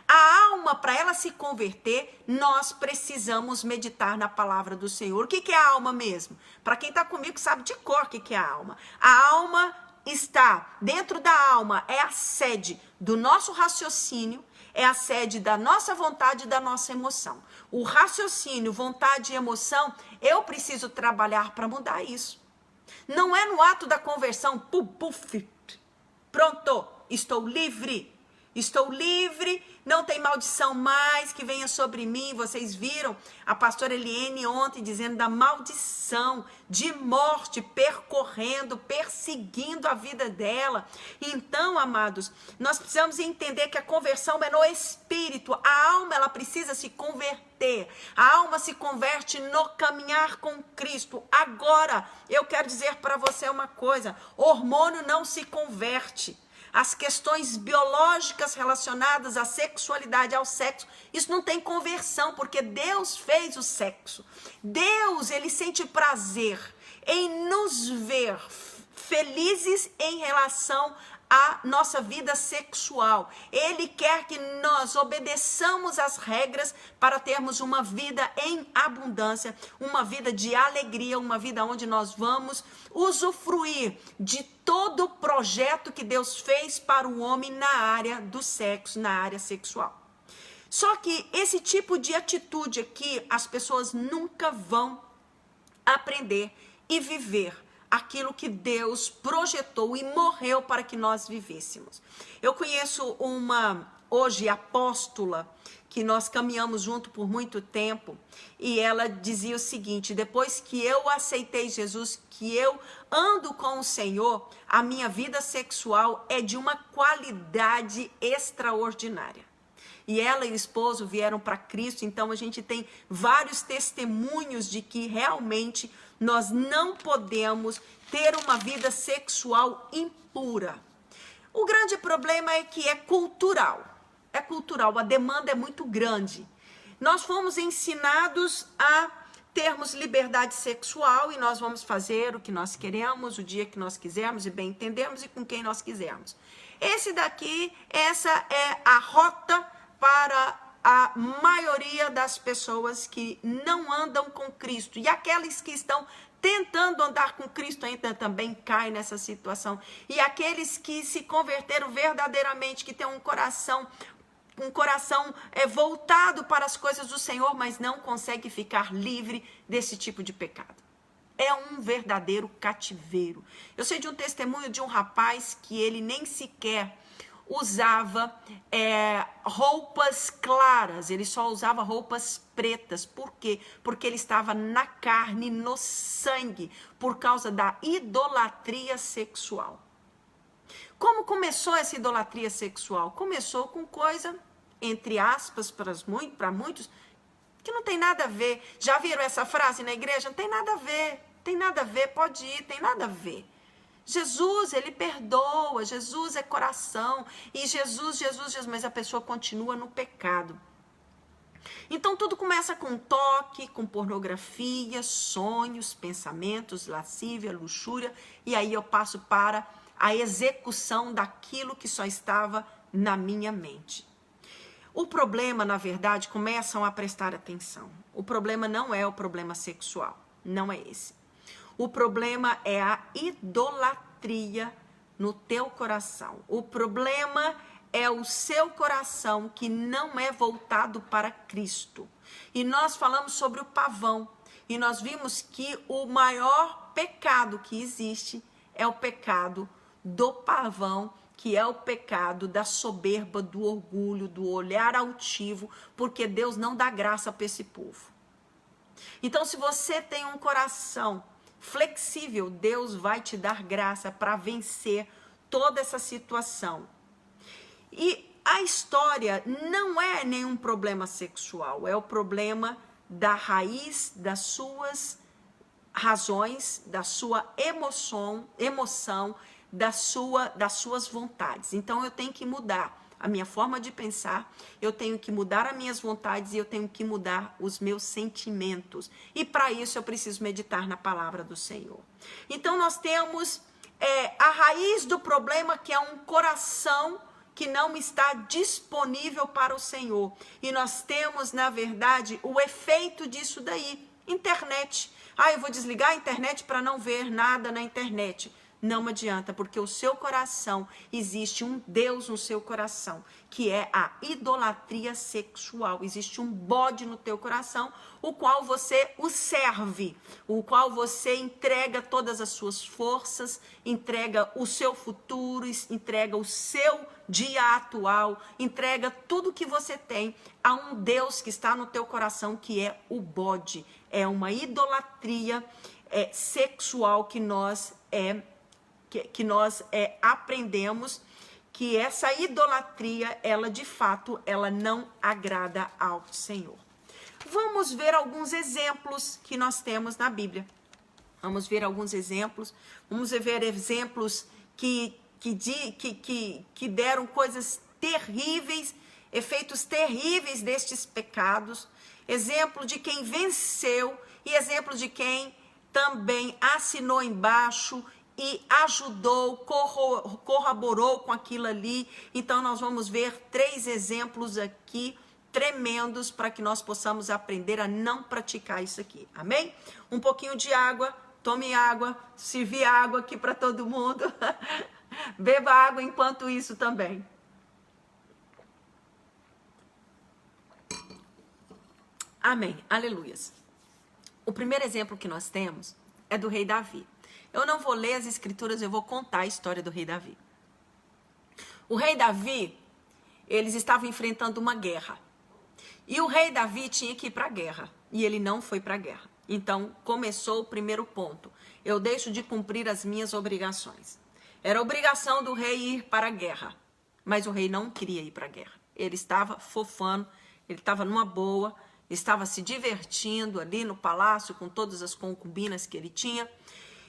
A alma, para ela se converter, nós precisamos meditar na palavra do Senhor. O que é a alma mesmo? Para quem está comigo sabe de cor o que é a alma. A alma está, dentro da alma, é a sede do nosso raciocínio, é a sede da nossa vontade e da nossa emoção. O raciocínio, vontade e emoção, eu preciso trabalhar para mudar isso. Não é no ato da conversão, pronto, estou livre. Estou livre, não tem maldição mais que venha sobre mim. Vocês viram a pastora Eliene ontem dizendo da maldição de morte percorrendo, perseguindo a vida dela. Então, amados, nós precisamos entender que a conversão é no espírito. A alma, ela precisa se converter. A alma se converte no caminhar com Cristo. Agora, eu quero dizer para você uma coisa: hormônio não se converte. As questões biológicas relacionadas à sexualidade, ao sexo, isso não tem conversão, porque Deus fez o sexo. Deus, ele sente prazer em nos ver felizes em relação à nossa vida sexual. Ele quer que nós obedeçamos as regras para termos uma vida em abundância, uma vida de alegria, uma vida onde nós vamos usufruir de todo o projeto que Deus fez para o homem na área do sexo, na área sexual. Só que esse tipo de atitude aqui, as pessoas nunca vão aprender e viver aquilo que Deus projetou e morreu para que nós vivêssemos. Eu conheço uma hoje apóstola, que nós caminhamos junto por muito tempo, e ela dizia o seguinte: depois que eu aceitei Jesus, que eu ando com o Senhor, a minha vida sexual é de uma qualidade extraordinária. E ela e o esposo vieram para Cristo, então a gente tem vários testemunhos de que realmente nós não podemos ter uma vida sexual impura. O grande problema é que é cultural. É cultural, a demanda é muito grande. Nós fomos ensinados a termos liberdade sexual e nós vamos fazer o que nós queremos, o dia que nós quisermos e bem entendemos e com quem nós quisermos. Essa é a rota para a maioria das pessoas que não andam com Cristo. E aqueles que estão tentando andar com Cristo ainda também caem nessa situação. E aqueles que se converteram verdadeiramente, que têm um coração voltado para as coisas do Senhor, mas não consegue ficar livre desse tipo de pecado. É um verdadeiro cativeiro. Eu sei de um testemunho de um rapaz que ele nem sequer usava roupas claras, ele só usava roupas pretas. Por quê? Porque ele estava na carne, no sangue, por causa da idolatria sexual. Como começou essa idolatria sexual? Começou com coisa, entre aspas, para muitos, que não tem nada a ver. Já viram essa frase na igreja? Não tem nada a ver, tem nada a ver, pode ir, tem nada a ver. Jesus, ele perdoa, Jesus é coração, e Jesus, mas a pessoa continua no pecado. Então tudo começa com toque, com pornografia, sonhos, pensamentos, lascívia, luxúria, e aí eu passo para a execução daquilo que só estava na minha mente. O problema, na verdade, começam a prestar atenção. O problema não é o problema sexual, não é esse. O problema é a idolatria no teu coração. O problema é o seu coração que não é voltado para Cristo. E nós falamos sobre o pavão. E nós vimos que o maior pecado que existe é o pecado do pavão, que é o pecado da soberba, do orgulho, do olhar altivo, porque Deus não dá graça para esse povo. Então, se você tem um coração flexível, Deus vai te dar graça para vencer toda essa situação. E a história não é nenhum problema sexual, é o problema da raiz das suas razões, da sua emoção, das suas vontades. Então eu tenho que mudar a minha forma de pensar, eu tenho que mudar as minhas vontades e eu tenho que mudar os meus sentimentos. E para isso eu preciso meditar na palavra do Senhor. Então nós temos a raiz do problema, que é um coração que não está disponível para o Senhor. E nós temos, na verdade, o efeito disso daí, internet. Eu vou desligar a internet para não ver nada na internet. Não adianta, porque o seu coração, existe um Deus no seu coração, que é a idolatria sexual. Existe um bode no teu coração, o qual você o serve, o qual você entrega todas as suas forças, entrega o seu futuro, entrega o seu dia atual, entrega tudo que você tem a um Deus que está no teu coração, que é o bode. É uma idolatria sexual que nós aprendemos, que essa idolatria, ela de fato, ela não agrada ao Senhor. Vamos ver alguns exemplos que nós temos na Bíblia. Vamos ver alguns exemplos. Vamos ver exemplos que deram coisas terríveis, efeitos terríveis destes pecados. Exemplo de quem venceu e exemplo de quem também assinou embaixo e ajudou, corroborou com aquilo ali. Então nós vamos ver 3 exemplos aqui tremendos para que nós possamos aprender a não praticar isso aqui. Amém? Um pouquinho de água, tome água, servi água aqui para todo mundo. Beba água enquanto isso também. Amém, aleluias. O primeiro exemplo que nós temos é do rei Davi. Eu não vou ler as escrituras, eu vou contar a história do rei Davi. O rei Davi, eles estavam enfrentando uma guerra. E o rei Davi tinha que ir para a guerra, e ele não foi para a guerra. Então, começou o primeiro ponto. Eu deixo de cumprir as minhas obrigações. Era obrigação do rei ir para a guerra, mas o rei não queria ir para a guerra. Ele estava fofando, ele estava numa boa, estava se divertindo ali no palácio com todas as concubinas que ele tinha.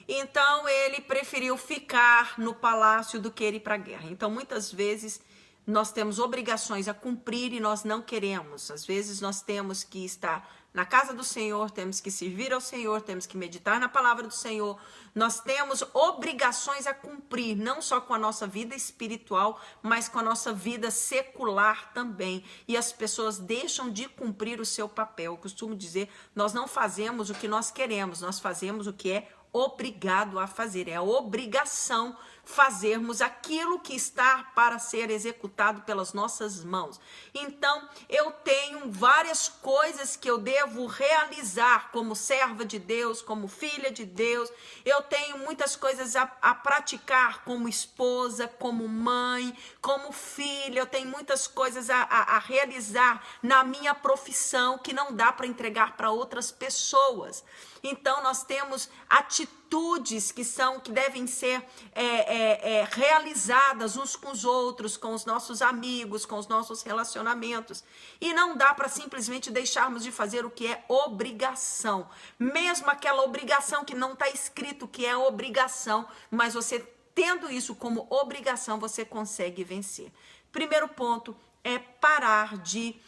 Então, ele preferiu ficar no palácio do que ir para a guerra. Então, muitas vezes, nós temos obrigações a cumprir e nós não queremos. Às vezes, nós temos que estar na casa do Senhor, temos que servir ao Senhor, temos que meditar na palavra do Senhor. Nós temos obrigações a cumprir, não só com a nossa vida espiritual, mas com a nossa vida secular também. E as pessoas deixam de cumprir o seu papel. Eu costumo dizer, nós não fazemos o que nós queremos, nós fazemos o que é obrigado a fazer. É a obrigação fazermos aquilo que está para ser executado pelas nossas mãos. Então, eu tenho várias coisas que eu devo realizar como serva de Deus, como filha de Deus. Eu tenho muitas coisas a praticar como esposa, como mãe, como filha. Eu tenho muitas coisas a realizar na minha profissão que não dá para entregar para outras pessoas. Então, nós temos atitudes que devem ser realizadas uns com os outros, com os nossos amigos, com os nossos relacionamentos. E não dá para simplesmente deixarmos de fazer o que é obrigação. Mesmo aquela obrigação que não está escrito que é obrigação, mas você tendo isso como obrigação, você consegue vencer. Primeiro ponto é parar de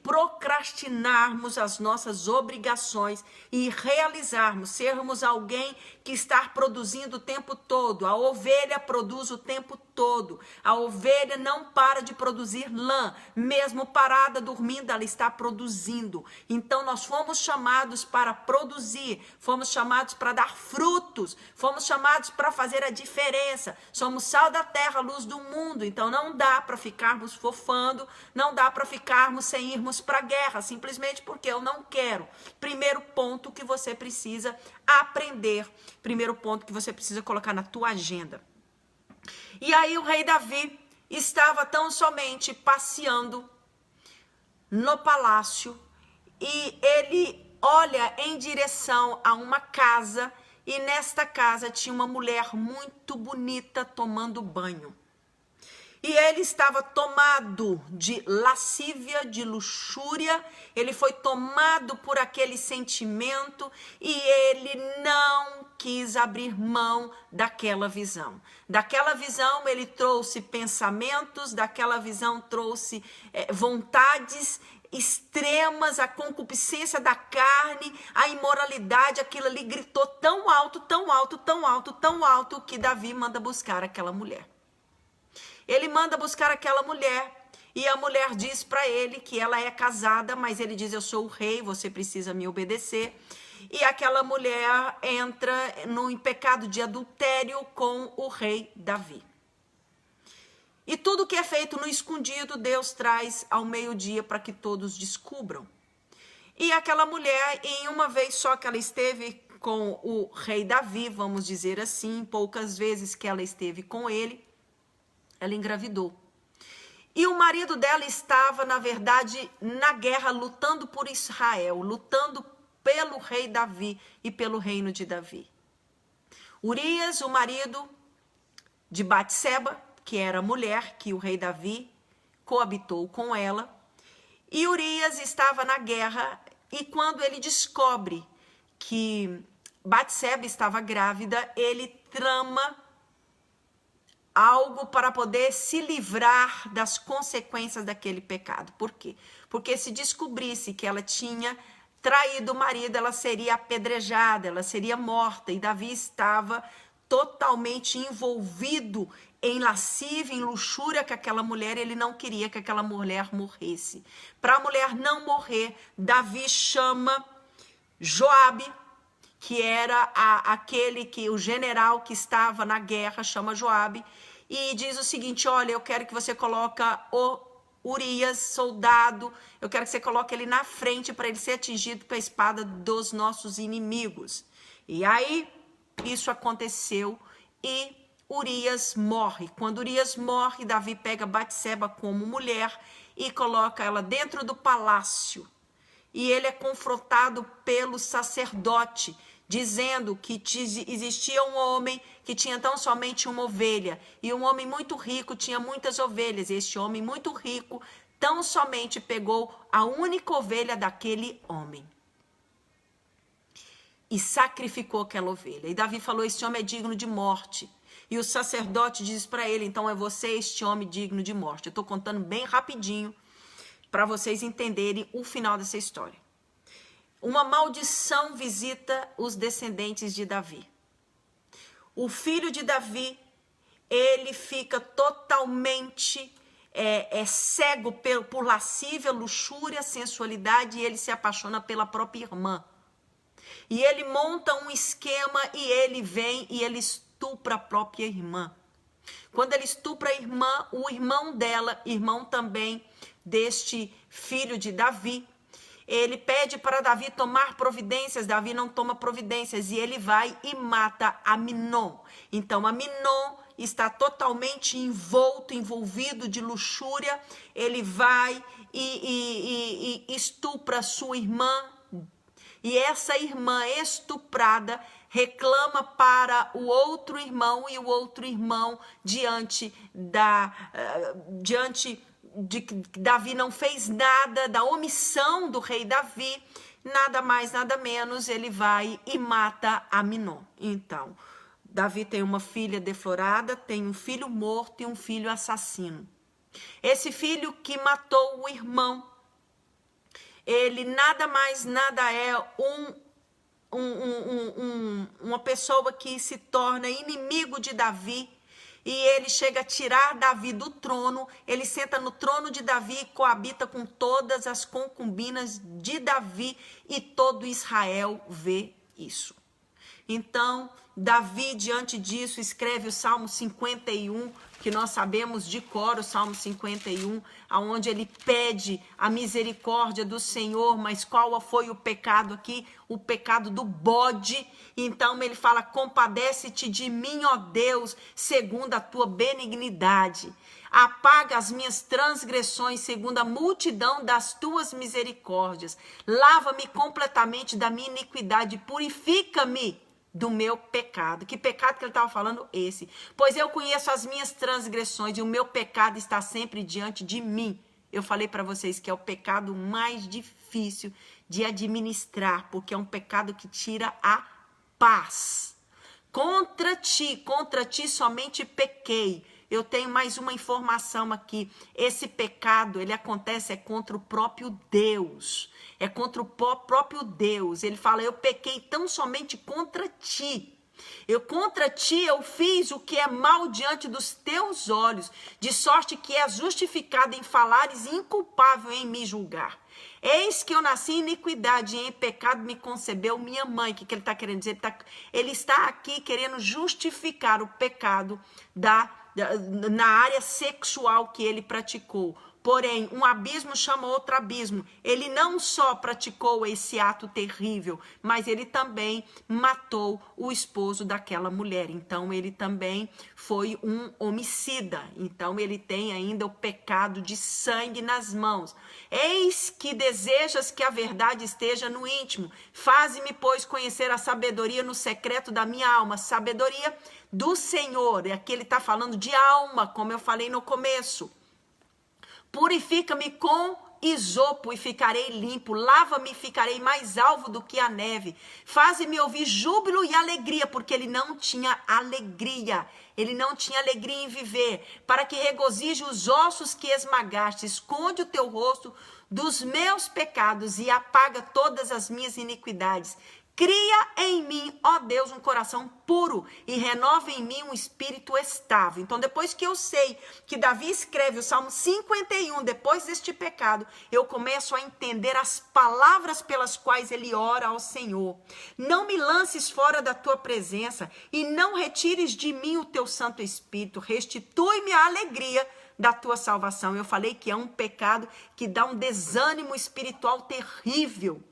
procrastinarmos as nossas obrigações e realizarmos, sermos alguém que está produzindo o tempo todo. A ovelha produz o tempo todo. A ovelha não para de produzir lã, mesmo parada, dormindo, ela está produzindo. Então nós fomos chamados para produzir, fomos chamados para dar frutos, fomos chamados para fazer a diferença. Somos sal da terra, luz do mundo. Então não dá para ficarmos fofando, não dá para ficarmos sem irmos para a guerra, simplesmente porque eu não quero. Primeiro ponto que você precisa aprender, primeiro ponto que você precisa colocar na tua agenda. E aí o rei Davi estava tão somente passeando no palácio e ele olha em direção a uma casa e nesta casa tinha uma mulher muito bonita tomando banho. E ele estava tomado de lascívia, de luxúria, ele foi tomado por aquele sentimento e ele não quis abrir mão daquela visão. Daquela visão ele trouxe pensamentos, daquela visão trouxe vontades extremas, a concupiscência da carne, a imoralidade, aquilo ali gritou tão alto, tão alto, tão alto, tão alto que Davi manda buscar aquela mulher. Ele manda buscar aquela mulher e a mulher diz para ele que ela é casada, mas ele diz, eu sou o rei, você precisa me obedecer. E aquela mulher entra no pecado de adultério com o rei Davi. E tudo que é feito no escondido, Deus traz ao meio-dia para que todos descubram. E aquela mulher, em uma vez só que ela esteve com o rei Davi, vamos dizer assim, poucas vezes que ela esteve com ele, ela engravidou. E o marido dela estava, na verdade, na guerra, lutando por Israel, lutando pelo rei Davi e pelo reino de Davi. Urias, o marido de Batseba, que era a mulher que o rei Davi coabitou com ela. E Urias estava na guerra e quando ele descobre que Batseba estava grávida, ele trama algo para poder se livrar das consequências daquele pecado. Por quê? Porque se descobrisse que ela tinha traído o marido, ela seria apedrejada, ela seria morta. E Davi estava totalmente envolvido em lascívia, em luxúria com aquela mulher. Ele não queria que aquela mulher morresse. Para a mulher não morrer, Davi chama Joabe, que era o general que estava na guerra, chama Joabe, e diz o seguinte, olha, eu quero que você coloque o Urias, soldado, eu quero que você coloque ele na frente para ele ser atingido pela espada dos nossos inimigos. E aí, isso aconteceu e Urias morre. Quando Urias morre, Davi pega Batseba como mulher e coloca ela dentro do palácio. E ele é confrontado pelo sacerdote, dizendo que existia um homem que tinha tão somente uma ovelha. E um homem muito rico tinha muitas ovelhas. Este homem muito rico tão somente pegou a única ovelha daquele homem e sacrificou aquela ovelha. E Davi falou, este homem é digno de morte. E o sacerdote diz para ele, então é você este homem digno de morte. Eu estou contando bem rapidinho para vocês entenderem o final dessa história. Uma maldição visita os descendentes de Davi. O filho de Davi, ele fica totalmente cego por lascívia, luxúria, sensualidade, e ele se apaixona pela própria irmã. E ele monta um esquema e ele vem e ele estupra a própria irmã. Quando ele estupra a irmã, o irmão dela, irmão também deste filho de Davi, ele pede para Davi tomar providências. Davi não toma providências e ele vai e mata Amnon. Então Amnon está totalmente envolvido de luxúria. Ele vai e estupra sua irmã. E essa irmã estuprada reclama para o outro irmão, e o outro irmão, diante de que Davi não fez nada, da omissão do rei Davi, nada mais, nada menos, ele vai e mata Amnon. Então, Davi tem uma filha deflorada, tem um filho morto e um filho assassino. Esse filho que matou o irmão, ele nada mais, nada é uma pessoa que se torna inimigo de Davi, e ele chega a tirar Davi do trono. Ele senta no trono de Davi e coabita com todas as concubinas de Davi, e todo Israel vê isso. Então, Davi, diante disso, escreve o Salmo 51, que nós sabemos de cor, o Salmo 51, onde ele pede a misericórdia do Senhor. Mas qual foi o pecado aqui? O pecado do bode. Então ele fala, compadece-te de mim, ó Deus, segundo a tua benignidade. Apaga as minhas transgressões segundo a multidão das tuas misericórdias. Lava-me completamente da minha iniquidade, purifica-me do meu pecado. Que pecado que ele estava falando? Esse. Pois eu conheço as minhas transgressões e o meu pecado está sempre diante de mim. Eu falei para vocês que é o pecado mais difícil de administrar, porque é um pecado que tira a paz. Contra ti somente pequei. Eu tenho mais uma informação aqui. Esse pecado, ele acontece contra o próprio Deus. É contra o próprio Deus. Ele fala, eu pequei tão somente contra ti. Contra ti eu fiz o que é mal diante dos teus olhos, de sorte que és justificado em falares e inculpável em me julgar. Eis que eu nasci em iniquidade e em pecado me concebeu minha mãe. O que ele está querendo dizer? Ele está aqui querendo justificar o pecado na área sexual que ele praticou. Porém, um abismo chama outro abismo. Ele não só praticou esse ato terrível, mas ele também matou o esposo daquela mulher. Então, ele também foi um homicida. Então, ele tem ainda o pecado de sangue nas mãos. Eis que desejas que a verdade esteja no íntimo. Faze-me, pois, conhecer a sabedoria no secreto da minha alma. Sabedoria do Senhor. E aqui ele está falando de alma, como eu falei no começo. Purifica-me com isopo e ficarei limpo. Lava-me e ficarei mais alvo do que a neve. Faze-me ouvir júbilo e alegria, porque ele não tinha alegria. Ele não tinha alegria em viver. Para que regozije os ossos que esmagaste. Esconde o teu rosto dos meus pecados e apaga todas as minhas iniquidades. Cria em mim, ó Deus, um coração puro e renova em mim um espírito estável. Então, depois que eu sei que Davi escreve o Salmo 51, depois deste pecado, eu começo a entender as palavras pelas quais ele ora ao Senhor. Não me lances fora da tua presença e não retires de mim o teu Santo Espírito. Restitui-me a alegria da tua salvação. Eu falei que é um pecado que dá um desânimo espiritual terrível.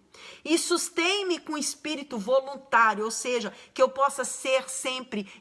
E sustém-me com espírito voluntário, ou seja, que eu possa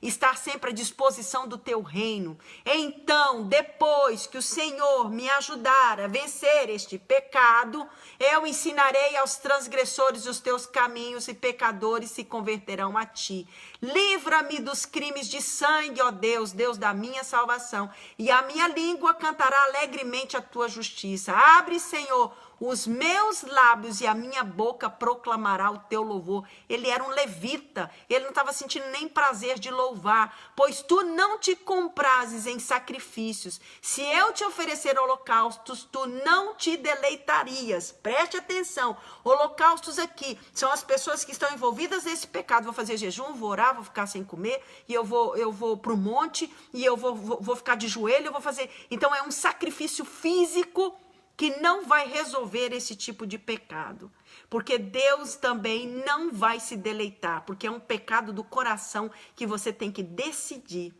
estar sempre à disposição do teu reino. Então, depois que o Senhor me ajudar a vencer este pecado, eu ensinarei aos transgressores os teus caminhos e pecadores se converterão a ti. Livra-me dos crimes de sangue, ó Deus, Deus da minha salvação, e a minha língua cantará alegremente a tua justiça. Abre, Senhor, os meus lábios e a minha boca proclamará o teu louvor. Ele era um levita, ele não estava sentindo nem prazer de louvar, pois tu não te comprases em sacrifícios. Se eu te oferecer holocaustos, tu não te deleitarias. Preste atenção, holocaustos aqui são as pessoas que estão envolvidas nesse pecado. Vou fazer jejum, vou orar, vou ficar sem comer, e eu vou para o monte, e eu vou ficar de joelho, eu vou fazer. Então é um sacrifício físico que não vai resolver esse tipo de pecado, porque Deus também não vai se deleitar, porque é um pecado do coração que você tem que decidir.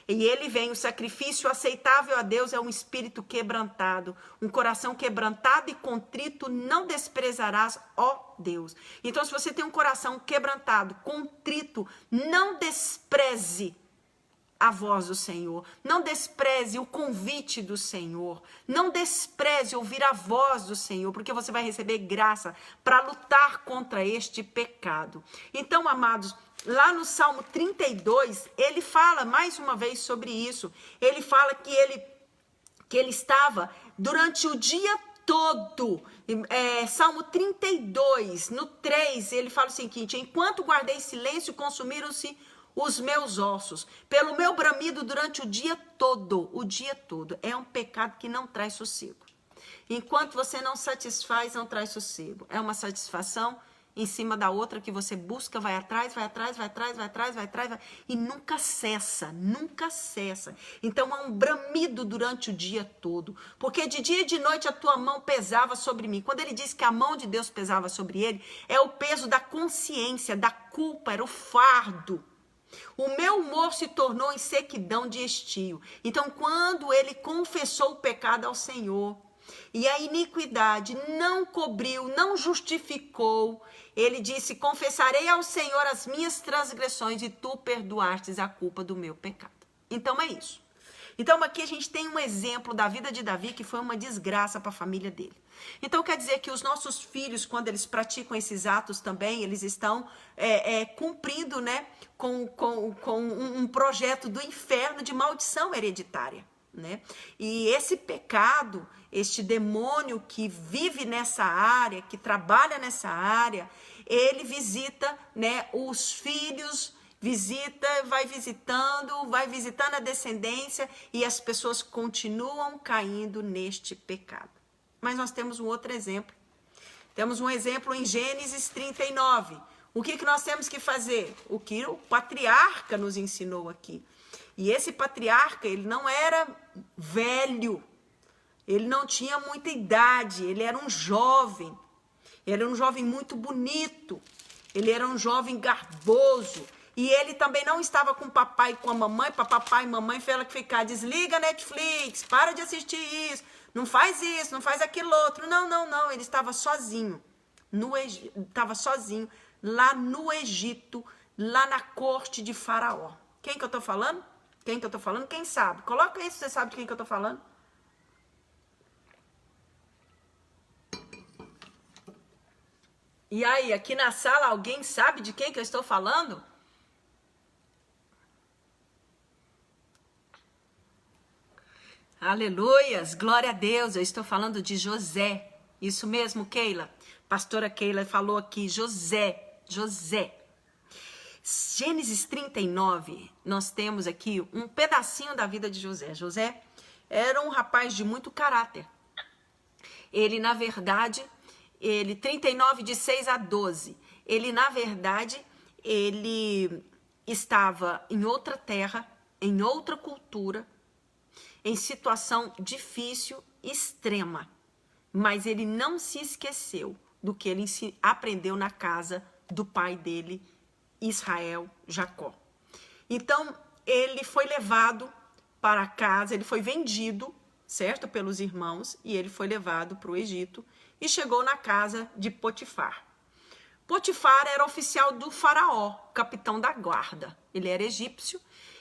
E ele vem, o sacrifício aceitável a Deus é um espírito quebrantado, um coração quebrantado e contrito não desprezarás, ó Deus. Então, se você tem um coração quebrantado, contrito, não despreze a voz do Senhor, não despreze o convite do Senhor, não despreze ouvir a voz do Senhor, porque você vai receber graça para lutar contra este pecado. Então, amados, lá no Salmo 32, ele fala mais uma vez sobre isso. Ele fala que ele estava durante o dia todo. Salmo 32, no 3, ele fala o seguinte: enquanto guardei silêncio, consumiram-se os meus ossos, pelo meu bramido durante o dia todo. O dia todo é um pecado que não traz sossego. Enquanto você não satisfaz, não traz sossego. É uma satisfação em cima da outra que você busca, vai atrás, e nunca cessa, nunca cessa. Então é um bramido durante o dia todo, porque de dia e de noite a tua mão pesava sobre mim. Quando ele diz que a mão de Deus pesava sobre ele, é o peso da consciência, da culpa, era o fardo. O meu humor se tornou em sequidão de estio. Então, quando ele confessou o pecado ao Senhor e a iniquidade não cobriu, não justificou, ele disse: confessarei ao Senhor as minhas transgressões e tu perdoastes a culpa do meu pecado. Então é isso. Então aqui a gente tem um exemplo da vida de Davi que foi uma desgraça para a família dele. Então quer dizer que os nossos filhos, quando eles praticam esses atos também, eles estão cumprindo, né, com um projeto do inferno de maldição hereditária, né? E esse pecado, este demônio que vive nessa área, que trabalha nessa área, ele visita, né, os filhos, vai visitando a descendência, e as pessoas continuam caindo neste pecado. Mas nós temos um outro exemplo. Temos um exemplo em Gênesis 39. O que nós temos que fazer? O que o patriarca nos ensinou aqui. E esse patriarca, ele não era velho, ele não tinha muita idade, ele era um jovem. Ele era um jovem muito bonito, ele era um jovem garboso. E ele também não estava com o papai e com a mamãe, para papai e mamãe ficar: desliga a Netflix, para de assistir isso, não faz isso, não faz aquilo outro. Não, ele estava sozinho, estava sozinho lá no Egito, lá na corte de Faraó. Quem que eu estou falando? Quem sabe? Coloca aí se você sabe de quem que eu estou falando. E aí, aqui na sala, alguém sabe de quem que eu estou falando? Aleluias, glória a Deus, eu estou falando de José. Isso mesmo, Keila. Pastora Keila falou aqui, José. Gênesis 39, nós temos aqui um pedacinho da vida de José. José era um rapaz de muito caráter. Ele, na verdade, 39 de 6 a 12, ele, na verdade, ele estava em outra terra, em outra cultura, em situação difícil, extrema, mas ele não se esqueceu do que ele aprendeu na casa do pai dele, Israel, Jacó. Então, ele foi levado para casa, ele foi vendido, certo, pelos irmãos, e ele foi levado para o Egito e chegou na casa de Potifar. Potifar era oficial do faraó, capitão da guarda. Ele era egípcio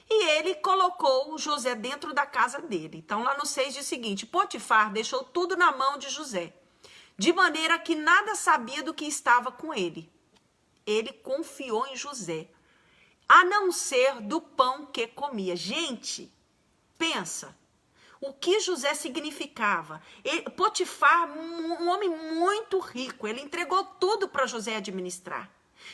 e ele colocou José dentro da casa dele. Então lá no 6 diz o seguinte: Potifar deixou tudo na mão de José, de maneira que nada sabia do que estava com ele. Ele confiou em José, a não ser do pão que comia. Gente, pensa. O que José significava? Potifar, um homem muito rico, ele entregou tudo para José administrar.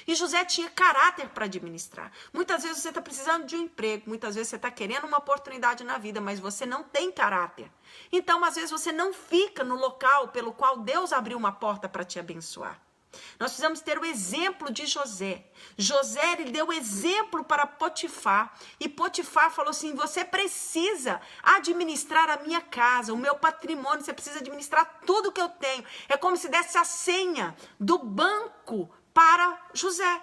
E José tinha caráter para administrar. Muitas vezes você está precisando de um emprego, muitas vezes você está querendo uma oportunidade na vida, mas você não tem caráter. Então, às vezes, você não fica no local pelo qual Deus abriu uma porta para te abençoar. Nós precisamos ter o exemplo de José. José, ele deu exemplo para Potifar. E Potifar falou assim: você precisa administrar a minha casa, o meu patrimônio, você precisa administrar tudo que eu tenho. É como se desse a senha do banco para José.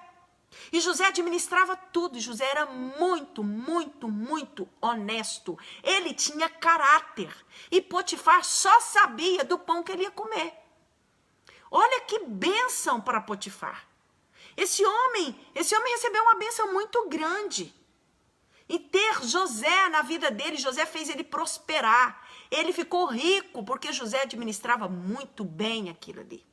E José administrava tudo. José era muito, muito, muito honesto. Ele tinha caráter. E Potifar só sabia do pão que ele ia comer. Olha que bênção para Potifar. Esse homem recebeu uma bênção muito grande. E ter José na vida dele, José fez ele prosperar. Ele ficou rico porque José administrava muito bem aquilo ali.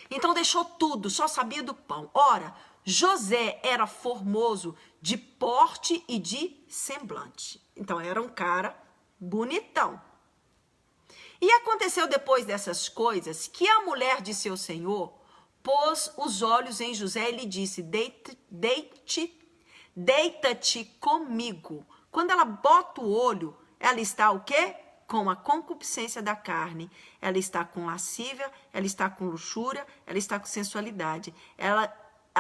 Então deixou tudo, só sabia do pão. Ora, José era formoso de porte e de semblante. Então era um cara bonitão. E aconteceu depois dessas coisas que a mulher de seu senhor pôs os olhos em José e lhe disse: deita-te comigo. Quando ela bota o olho, ela está o quê? Com a concupiscência da carne. Ela está com lascívia, ela está com luxúria, ela está com sensualidade. Ela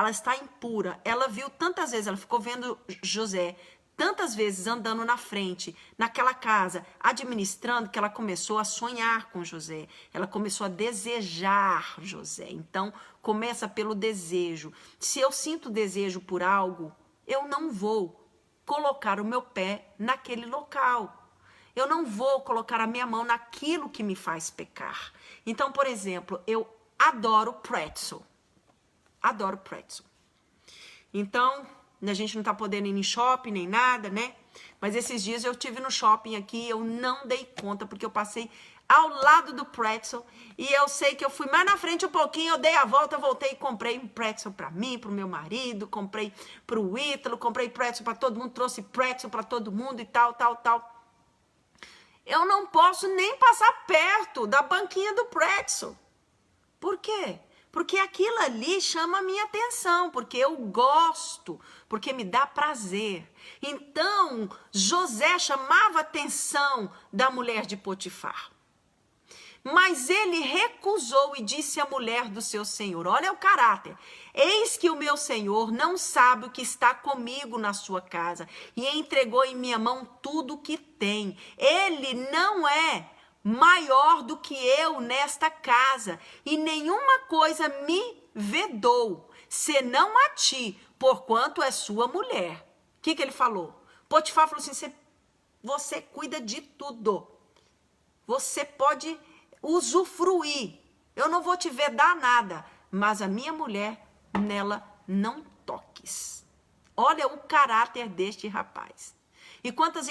está impura. Ela viu tantas vezes, ela ficou vendo José tantas vezes andando na frente, naquela casa, administrando, que ela começou a sonhar com José. Ela começou a desejar José. Então, começa pelo desejo. Se eu sinto desejo por algo, eu não vou colocar o meu pé naquele local. Eu não vou colocar a minha mão naquilo que me faz pecar. Então, por exemplo, eu adoro pretzel. Adoro pretzel. Então, a gente não está podendo ir em shopping nem nada, né? Mas esses dias eu estive no shopping aqui, eu não dei conta, porque eu passei ao lado do pretzel. E eu sei que eu fui mais na frente um pouquinho, eu dei a volta, eu voltei e comprei um pretzel para mim, para o meu marido, comprei para o Ítalo, comprei pretzel para todo mundo, trouxe pretzel para todo mundo e tal. Eu não posso nem passar perto da banquinha do pretzel. Por quê? Porque aquilo ali chama a minha atenção, porque eu gosto, porque me dá prazer. Então, José chamava a atenção da mulher de Potifar. Mas ele recusou e disse à mulher do seu senhor: olha o caráter. Eis que o meu senhor não sabe o que está comigo na sua casa e entregou em minha mão tudo o que tem. Ele não é maior do que eu nesta casa, e nenhuma coisa me vedou, senão a ti, porquanto é sua mulher. O que ele falou? Potifar falou assim: você cuida de tudo, você pode usufruir, eu não vou te vedar nada, mas a minha mulher, nela não toques. Olha o caráter deste rapaz. E quantas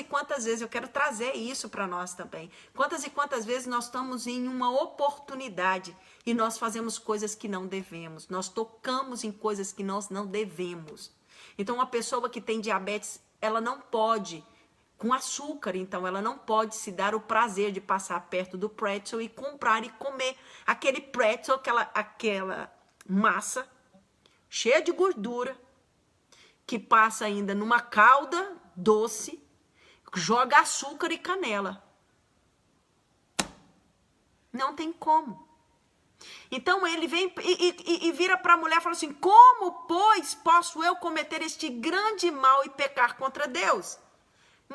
vezes eu quero trazer isso para nós também. Quantas e quantas vezes nós estamos em uma oportunidade e nós fazemos coisas que não devemos. Nós tocamos em coisas que nós não devemos. Então, uma pessoa que tem diabetes, ela não pode, com açúcar, então ela não pode se dar o prazer de passar perto do pretzel e comprar e comer aquele pretzel, aquela massa cheia de gordura, que passa ainda numa calda doce, joga açúcar e canela. Não tem como. Então ele vem e vira para a mulher e fala assim: como, pois, posso eu cometer este grande mal e pecar contra Deus?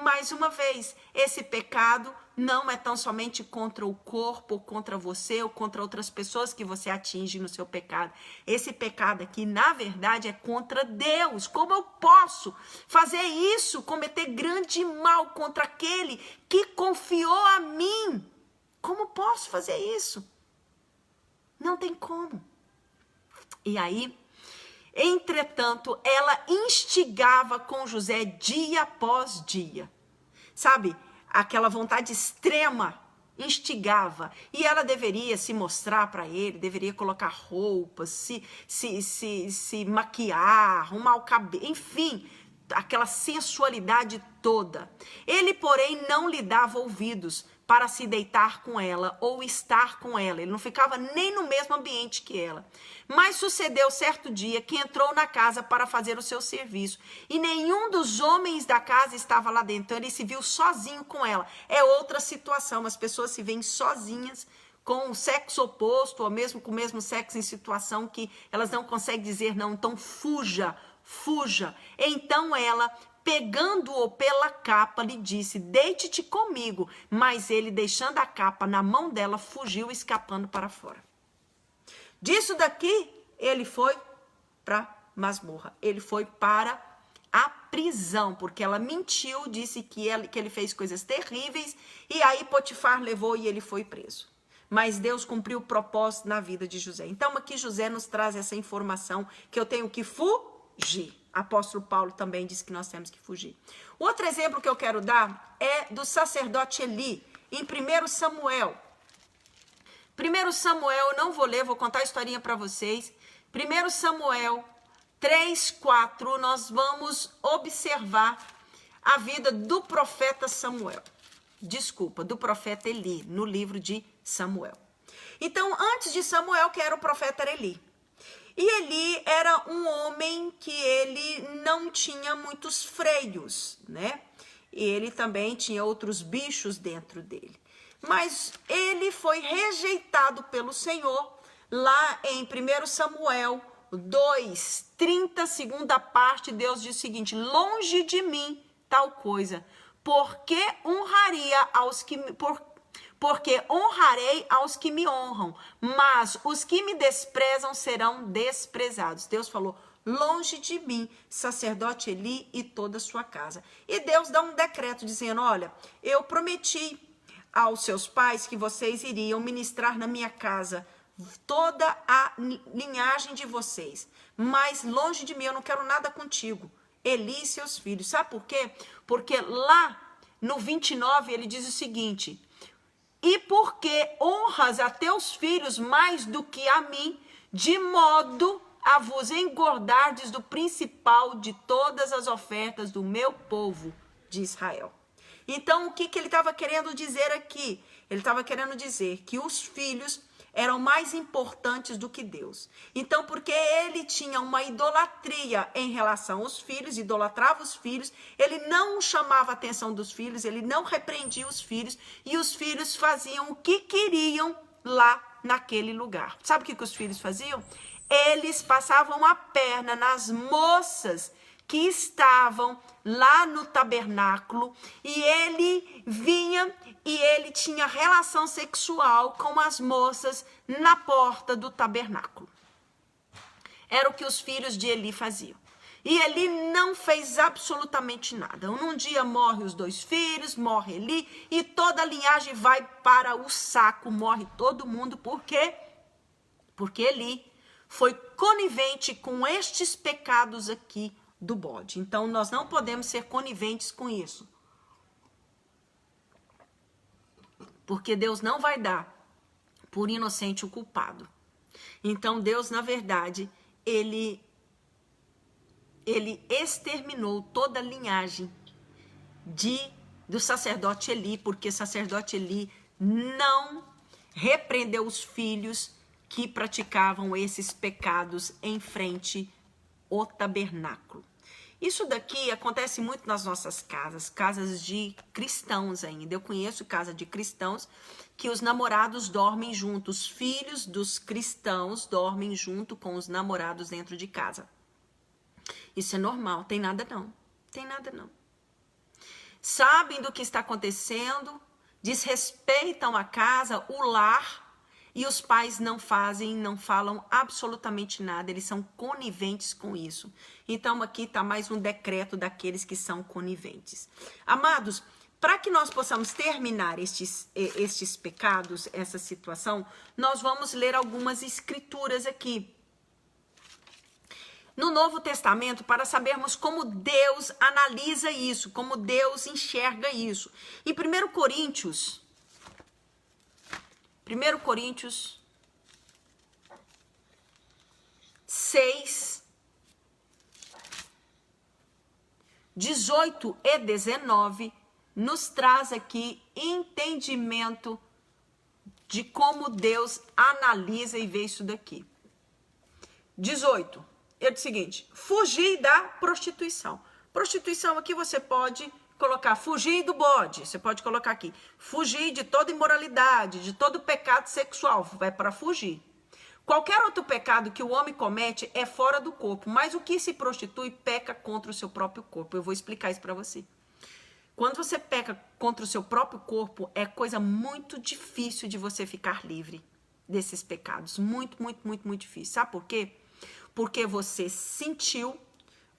Mais uma vez, esse pecado não é tão somente contra o corpo, ou contra você, ou contra outras pessoas que você atinge no seu pecado. Esse pecado aqui, na verdade, é contra Deus. Como eu posso fazer isso, cometer grande mal contra aquele que confiou a mim? Como posso fazer isso? Não tem como. E aí, entretanto, ela instigava com José dia após dia. Sabe, aquela vontade extrema instigava. E ela deveria se mostrar para ele, deveria colocar roupas, se maquiar, arrumar o cabelo, enfim, aquela sensualidade toda. Ele, porém, não lhe dava ouvidos para se deitar com ela ou estar com ela. Ele não ficava nem no mesmo ambiente que ela. Mas sucedeu certo dia que entrou na casa para fazer o seu serviço e nenhum dos homens da casa estava lá dentro. Então ele se viu sozinho com ela. É outra situação, as pessoas se veem sozinhas com o sexo oposto ou mesmo com o mesmo sexo em situação que elas não conseguem dizer não. Então fuja, fuja. Então ela, pegando-o pela capa, lhe disse, deite-te comigo. Mas ele, deixando a capa na mão dela, fugiu, escapando para fora. Disso daqui, ele foi para masmorra. Ele foi para a prisão, porque ela mentiu, disse que ele fez coisas terríveis, e aí Potifar levou e ele foi preso. Mas Deus cumpriu o propósito na vida de José. Então aqui José nos traz essa informação que eu tenho que fugir. Apóstolo Paulo também disse que nós temos que fugir. Outro exemplo que eu quero dar é do sacerdote Eli, em 1 Samuel. 1 Samuel, eu não vou ler, vou contar a historinha para vocês. 1 Samuel 3:4, nós vamos observar a vida do profeta Samuel. Desculpa, do profeta Eli, no livro de Samuel. Então, antes de Samuel, que era o profeta era Eli. E Eli era um homem que ele não tinha muitos freios, né? E ele também tinha outros bichos dentro dele. Mas ele foi rejeitado pelo Senhor lá em 1 Samuel 2:30, segunda parte, Deus diz o seguinte, longe de mim tal coisa, porque honrarei aos que me honram, mas os que me desprezam serão desprezados. Deus falou, longe de mim, sacerdote Eli e toda a sua casa. E Deus dá um decreto dizendo, olha, eu prometi aos seus pais que vocês iriam ministrar na minha casa toda a linhagem de vocês, mas longe de mim, eu não quero nada contigo, Eli e seus filhos. Sabe por quê? Porque lá no 29 ele diz o seguinte, e porque honras a teus filhos mais do que a mim, de modo a vos engordardes do principal de todas as ofertas do meu povo de Israel. Então, o que ele estava querendo dizer aqui? Ele estava querendo dizer que os filhos eram mais importantes do que Deus. Então, porque ele tinha uma idolatria em relação aos filhos, idolatrava os filhos, ele não chamava a atenção dos filhos, ele não repreendia os filhos, e os filhos faziam o que queriam lá naquele lugar. Sabe o que os filhos faziam? Eles passavam a perna nas moças que estavam lá no tabernáculo, e ele vinha e ele tinha relação sexual com as moças na porta do tabernáculo. Era o que os filhos de Eli faziam. E Eli não fez absolutamente nada. Num dia morre os 2 filhos, morre Eli, e toda a linhagem vai para o saco, morre todo mundo. Por quê? Porque Eli foi conivente com estes pecados aqui do bode. Então, nós não podemos ser coniventes com isso. Porque Deus não vai dar por inocente o culpado. Então, Deus, na verdade, ele exterminou toda a linhagem do sacerdote Eli, porque o sacerdote Eli não repreendeu os filhos que praticavam esses pecados em frente ao tabernáculo. Isso daqui acontece muito nas nossas casas de cristãos ainda. Eu conheço casa de cristãos que os namorados dormem juntos, os filhos dos cristãos dormem junto com os namorados dentro de casa. Isso é normal, tem nada não, tem nada não. Sabem do que está acontecendo, desrespeitam a casa, o lar, e os pais não falam absolutamente nada, eles são coniventes com isso. Então aqui está mais um decreto daqueles que são coniventes. Amados, para que nós possamos terminar estes pecados, essa situação, nós vamos ler algumas escrituras aqui. no Novo Testamento para sabermos como Deus analisa isso, como Deus enxerga isso. Em 1 Coríntios 6, 18 e 19, nos traz aqui entendimento de como Deus analisa e vê isso daqui. 18, ele diz o seguinte: fugir da prostituição. Prostituição aqui você pode colocar fugir do bode, você pode colocar aqui fugir de toda imoralidade, de todo pecado sexual, vai para fugir. Qualquer outro pecado que o homem comete é fora do corpo, mas o que se prostitui peca contra o seu próprio corpo. Eu vou explicar isso para você. Quando você peca contra o seu próprio corpo, é coisa muito difícil de você ficar livre desses pecados. Muito, muito, muito, muito difícil. Sabe por quê? Porque você sentiu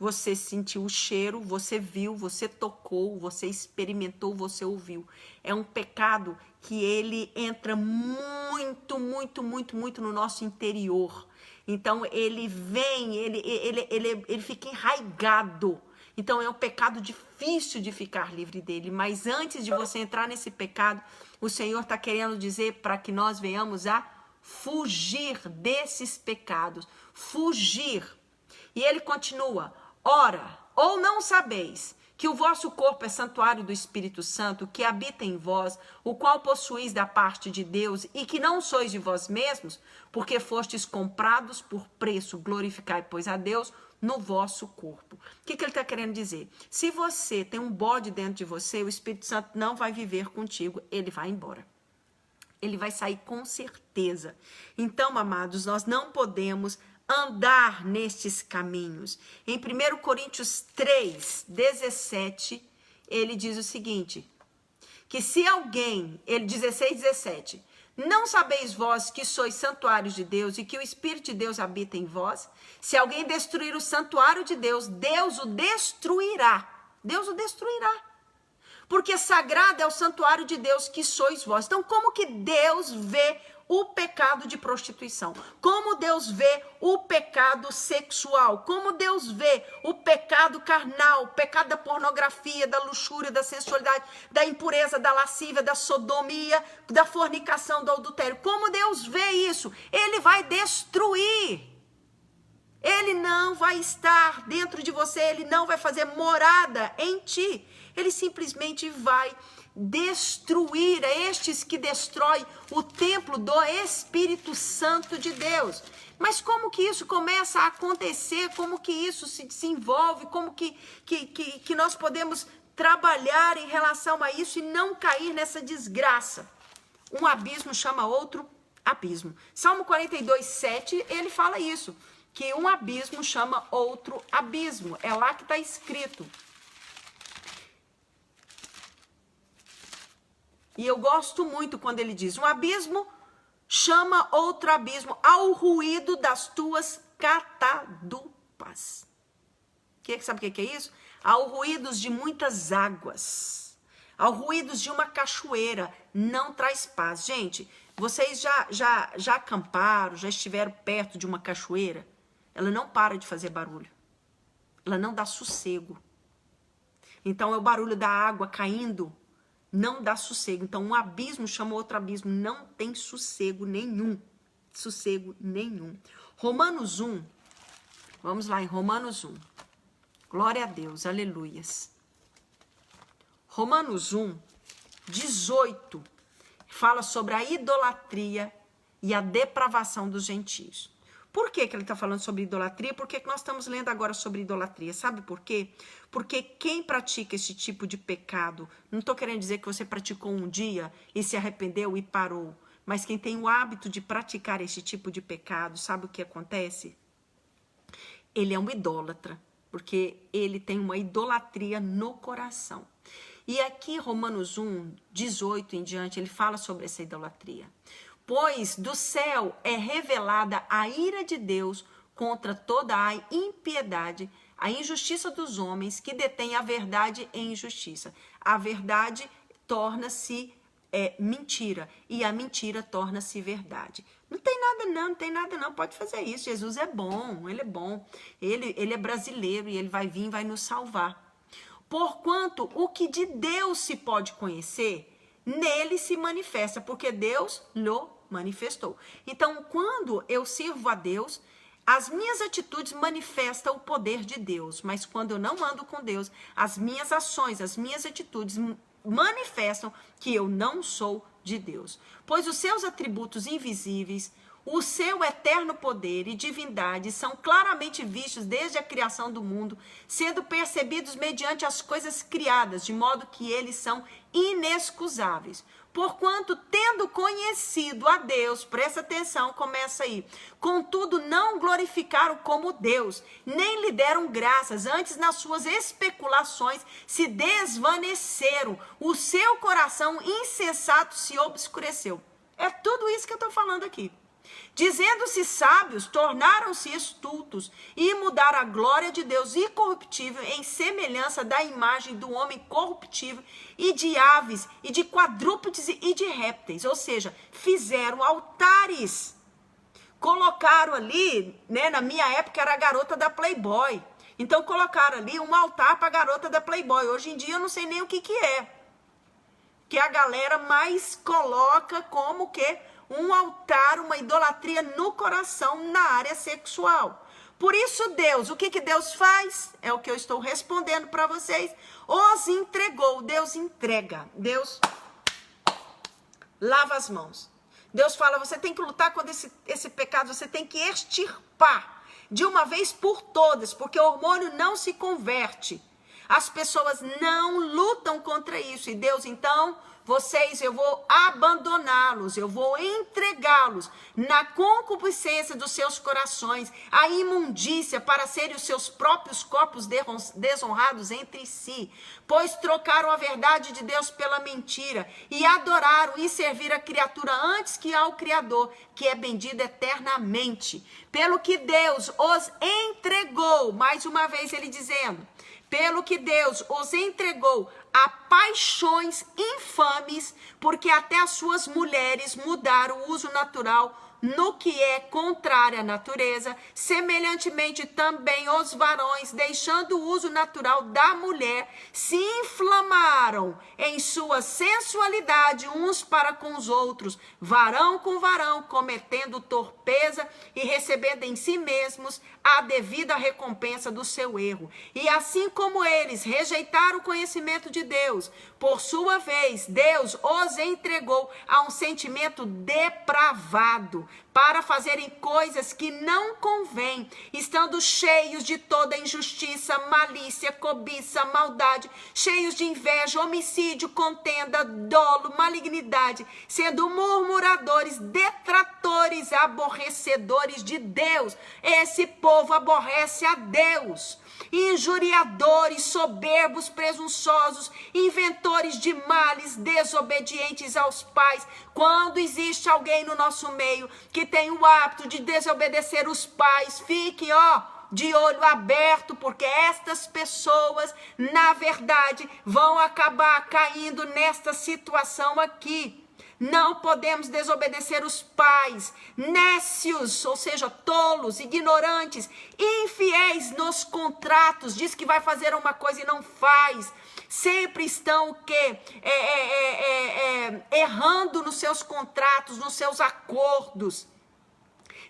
o cheiro, você viu, você tocou, você experimentou, você ouviu. É um pecado que ele entra muito, muito, muito, muito no nosso interior. Então, ele vem, ele fica enraigado. Então, é um pecado difícil de ficar livre dele. Mas antes de você entrar nesse pecado, o Senhor está querendo dizer para que nós venhamos a fugir desses pecados. Fugir. E ele continua: ora, ou não sabeis que o vosso corpo é santuário do Espírito Santo, que habita em vós, o qual possuís da parte de Deus, e que não sois de vós mesmos, porque fostes comprados por preço. Glorificai, pois, a Deus no vosso corpo. O que ele está querendo dizer? Se você tem um bode dentro de você, o Espírito Santo não vai viver contigo, ele vai embora. Ele vai sair com certeza. Então, amados, nós não podemos andar nestes caminhos. Em 1 Coríntios 3, 17, ele diz o seguinte, que se alguém, ele 16, 17, não sabeis vós que sois santuários de Deus e que o Espírito de Deus habita em vós? Se alguém destruir o santuário de Deus, Deus o destruirá. Deus o destruirá. Porque sagrado é o santuário de Deus que sois vós. Então, como que Deus vê o pecado de prostituição? Como Deus vê o pecado sexual? Como Deus vê o pecado carnal, o pecado da pornografia, da luxúria, da sensualidade, da impureza, da lascívia, da sodomia, da fornicação, do adultério? Como Deus vê isso? Ele vai destruir. Ele não vai estar dentro de você, ele não vai fazer morada em ti. Ele simplesmente vai destruir, estes que destrói o templo do Espírito Santo de Deus. Mas como que isso começa a acontecer? Como que isso se desenvolve? Como que nós podemos trabalhar em relação a isso e não cair nessa desgraça? Um abismo chama outro abismo. Salmo 42, 7, ele fala isso, que um abismo chama outro abismo. É lá que está escrito. E eu gosto muito quando ele diz, um abismo chama outro abismo ao ruído das tuas catadupas. Sabe o que é isso? Ao ruídos de muitas águas, ao ruídos de uma cachoeira, não traz paz. Gente, vocês já acamparam, já estiveram perto de uma cachoeira? Ela não para de fazer barulho. Ela não dá sossego. Então, é o barulho da água caindo. Não dá sossego. Então, um abismo chama outro abismo. Não tem sossego nenhum. Sossego nenhum. Romanos 1. Vamos lá em Romanos 1. Glória a Deus. Aleluias. Romanos 1, 18. Fala sobre a idolatria e a depravação dos gentios. Por que ele está falando sobre idolatria? Por que nós estamos lendo agora sobre idolatria? Sabe por quê? Porque quem pratica esse tipo de pecado, não estou querendo dizer que você praticou um dia e se arrependeu e parou, mas quem tem o hábito de praticar esse tipo de pecado, sabe o que acontece? Ele é um idólatra, porque ele tem uma idolatria no coração. E aqui, Romanos 1, 18 em diante, ele fala sobre essa idolatria. Pois do céu é revelada a ira de Deus contra toda a impiedade, a injustiça dos homens que detêm a verdade em injustiça. A verdade torna-se é mentira. E a mentira torna-se verdade. Não tem nada não. Pode fazer isso. Jesus é bom, ele é bom. Ele é brasileiro e ele vai vir e vai nos salvar. Porquanto o que de Deus se pode conhecer, nele se manifesta, porque Deus lhe manifestou. Então, quando eu sirvo a Deus, as minhas atitudes manifestam o poder de Deus, mas quando eu não ando com Deus, as minhas ações, as minhas atitudes manifestam que eu não sou de Deus. Pois os seus atributos invisíveis, o seu eterno poder e divindade são claramente vistos desde a criação do mundo, sendo percebidos mediante as coisas criadas, de modo que eles são inexcusáveis. Porquanto, tendo conhecido a Deus, presta atenção, começa aí, contudo não glorificaram como Deus, nem lhe deram graças, antes nas suas especulações se desvaneceram, o seu coração insensato se obscureceu. É tudo isso que eu estou falando aqui. Dizendo-se sábios, tornaram-se estultos e mudaram a glória de Deus incorruptível em semelhança da imagem do homem corruptível e de aves e de quadrúpedes e de répteis, ou seja, fizeram altares. Colocaram ali, né, na minha época era a garota da Playboy, então colocaram ali um altar para a garota da Playboy. Hoje em dia eu não sei nem o que é, que a galera mais coloca como que um altar, uma idolatria no coração na área sexual. Por isso Deus, o que Deus faz? É o que eu estou respondendo para vocês. Os entregou, Deus entrega, Deus lava as mãos. Deus fala, você tem que lutar contra esse pecado, você tem que extirpar de uma vez por todas, porque o hormônio não se converte. As pessoas não lutam contra isso. E Deus, então, eu vou abandoná-los, eu vou entregá-los na concupiscência dos seus corações, a imundícia para serem os seus próprios corpos desonrados entre si, pois trocaram a verdade de Deus pela mentira e adoraram e serviram a criatura antes que ao Criador, que é bendito eternamente. Pelo que Deus os entregou, mais uma vez ele dizendo, pelo que Deus os entregou a paixões infames, porque até as suas mulheres mudaram o uso natural no que é contrário à natureza, semelhantemente também os varões, deixando o uso natural da mulher, se inflamaram em sua sensualidade uns para com os outros, varão com varão, cometendo torpeza e recebendo em si mesmos a devida recompensa do seu erro. E assim como eles rejeitaram o conhecimento de Deus, por sua vez, Deus os entregou a um sentimento depravado, para fazerem coisas que não convém, estando cheios de toda injustiça, malícia, cobiça, maldade, cheios de inveja, homicídio, contenda, dolo, malignidade, sendo murmuradores, detratores, aborrecedores de Deus. Esse povo aborrece a Deus. Injuriadores, soberbos, presunçosos, inventores de males, desobedientes aos pais. Quando existe alguém no nosso meio que tem o hábito de desobedecer os pais, fique, de olho aberto, porque estas pessoas, na verdade, vão acabar caindo nesta situação aqui. Não podemos desobedecer os pais, nécios, ou seja, tolos, ignorantes, infiéis nos contratos, diz que vai fazer uma coisa e não faz. Sempre estão o quê? Errando nos seus contratos, nos seus acordos,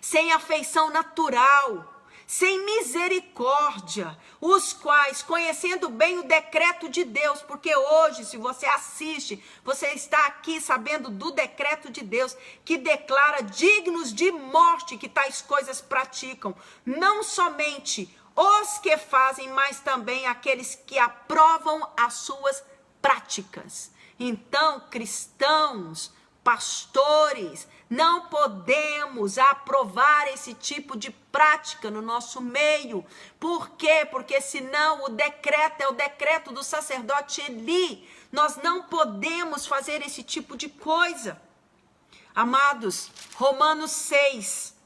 sem afeição natural, sem misericórdia, os quais, conhecendo bem o decreto de Deus, porque hoje, se você assiste, você está aqui sabendo do decreto de Deus, que declara dignos de morte que tais coisas praticam, não somente os que fazem, mas também aqueles que aprovam as suas práticas. Então, cristãos, pastores, não podemos aprovar esse tipo de prática no nosso meio. Por quê? Porque senão o decreto é o decreto do sacerdote Eli. Nós não podemos fazer esse tipo de coisa. Amados, Romanos 6.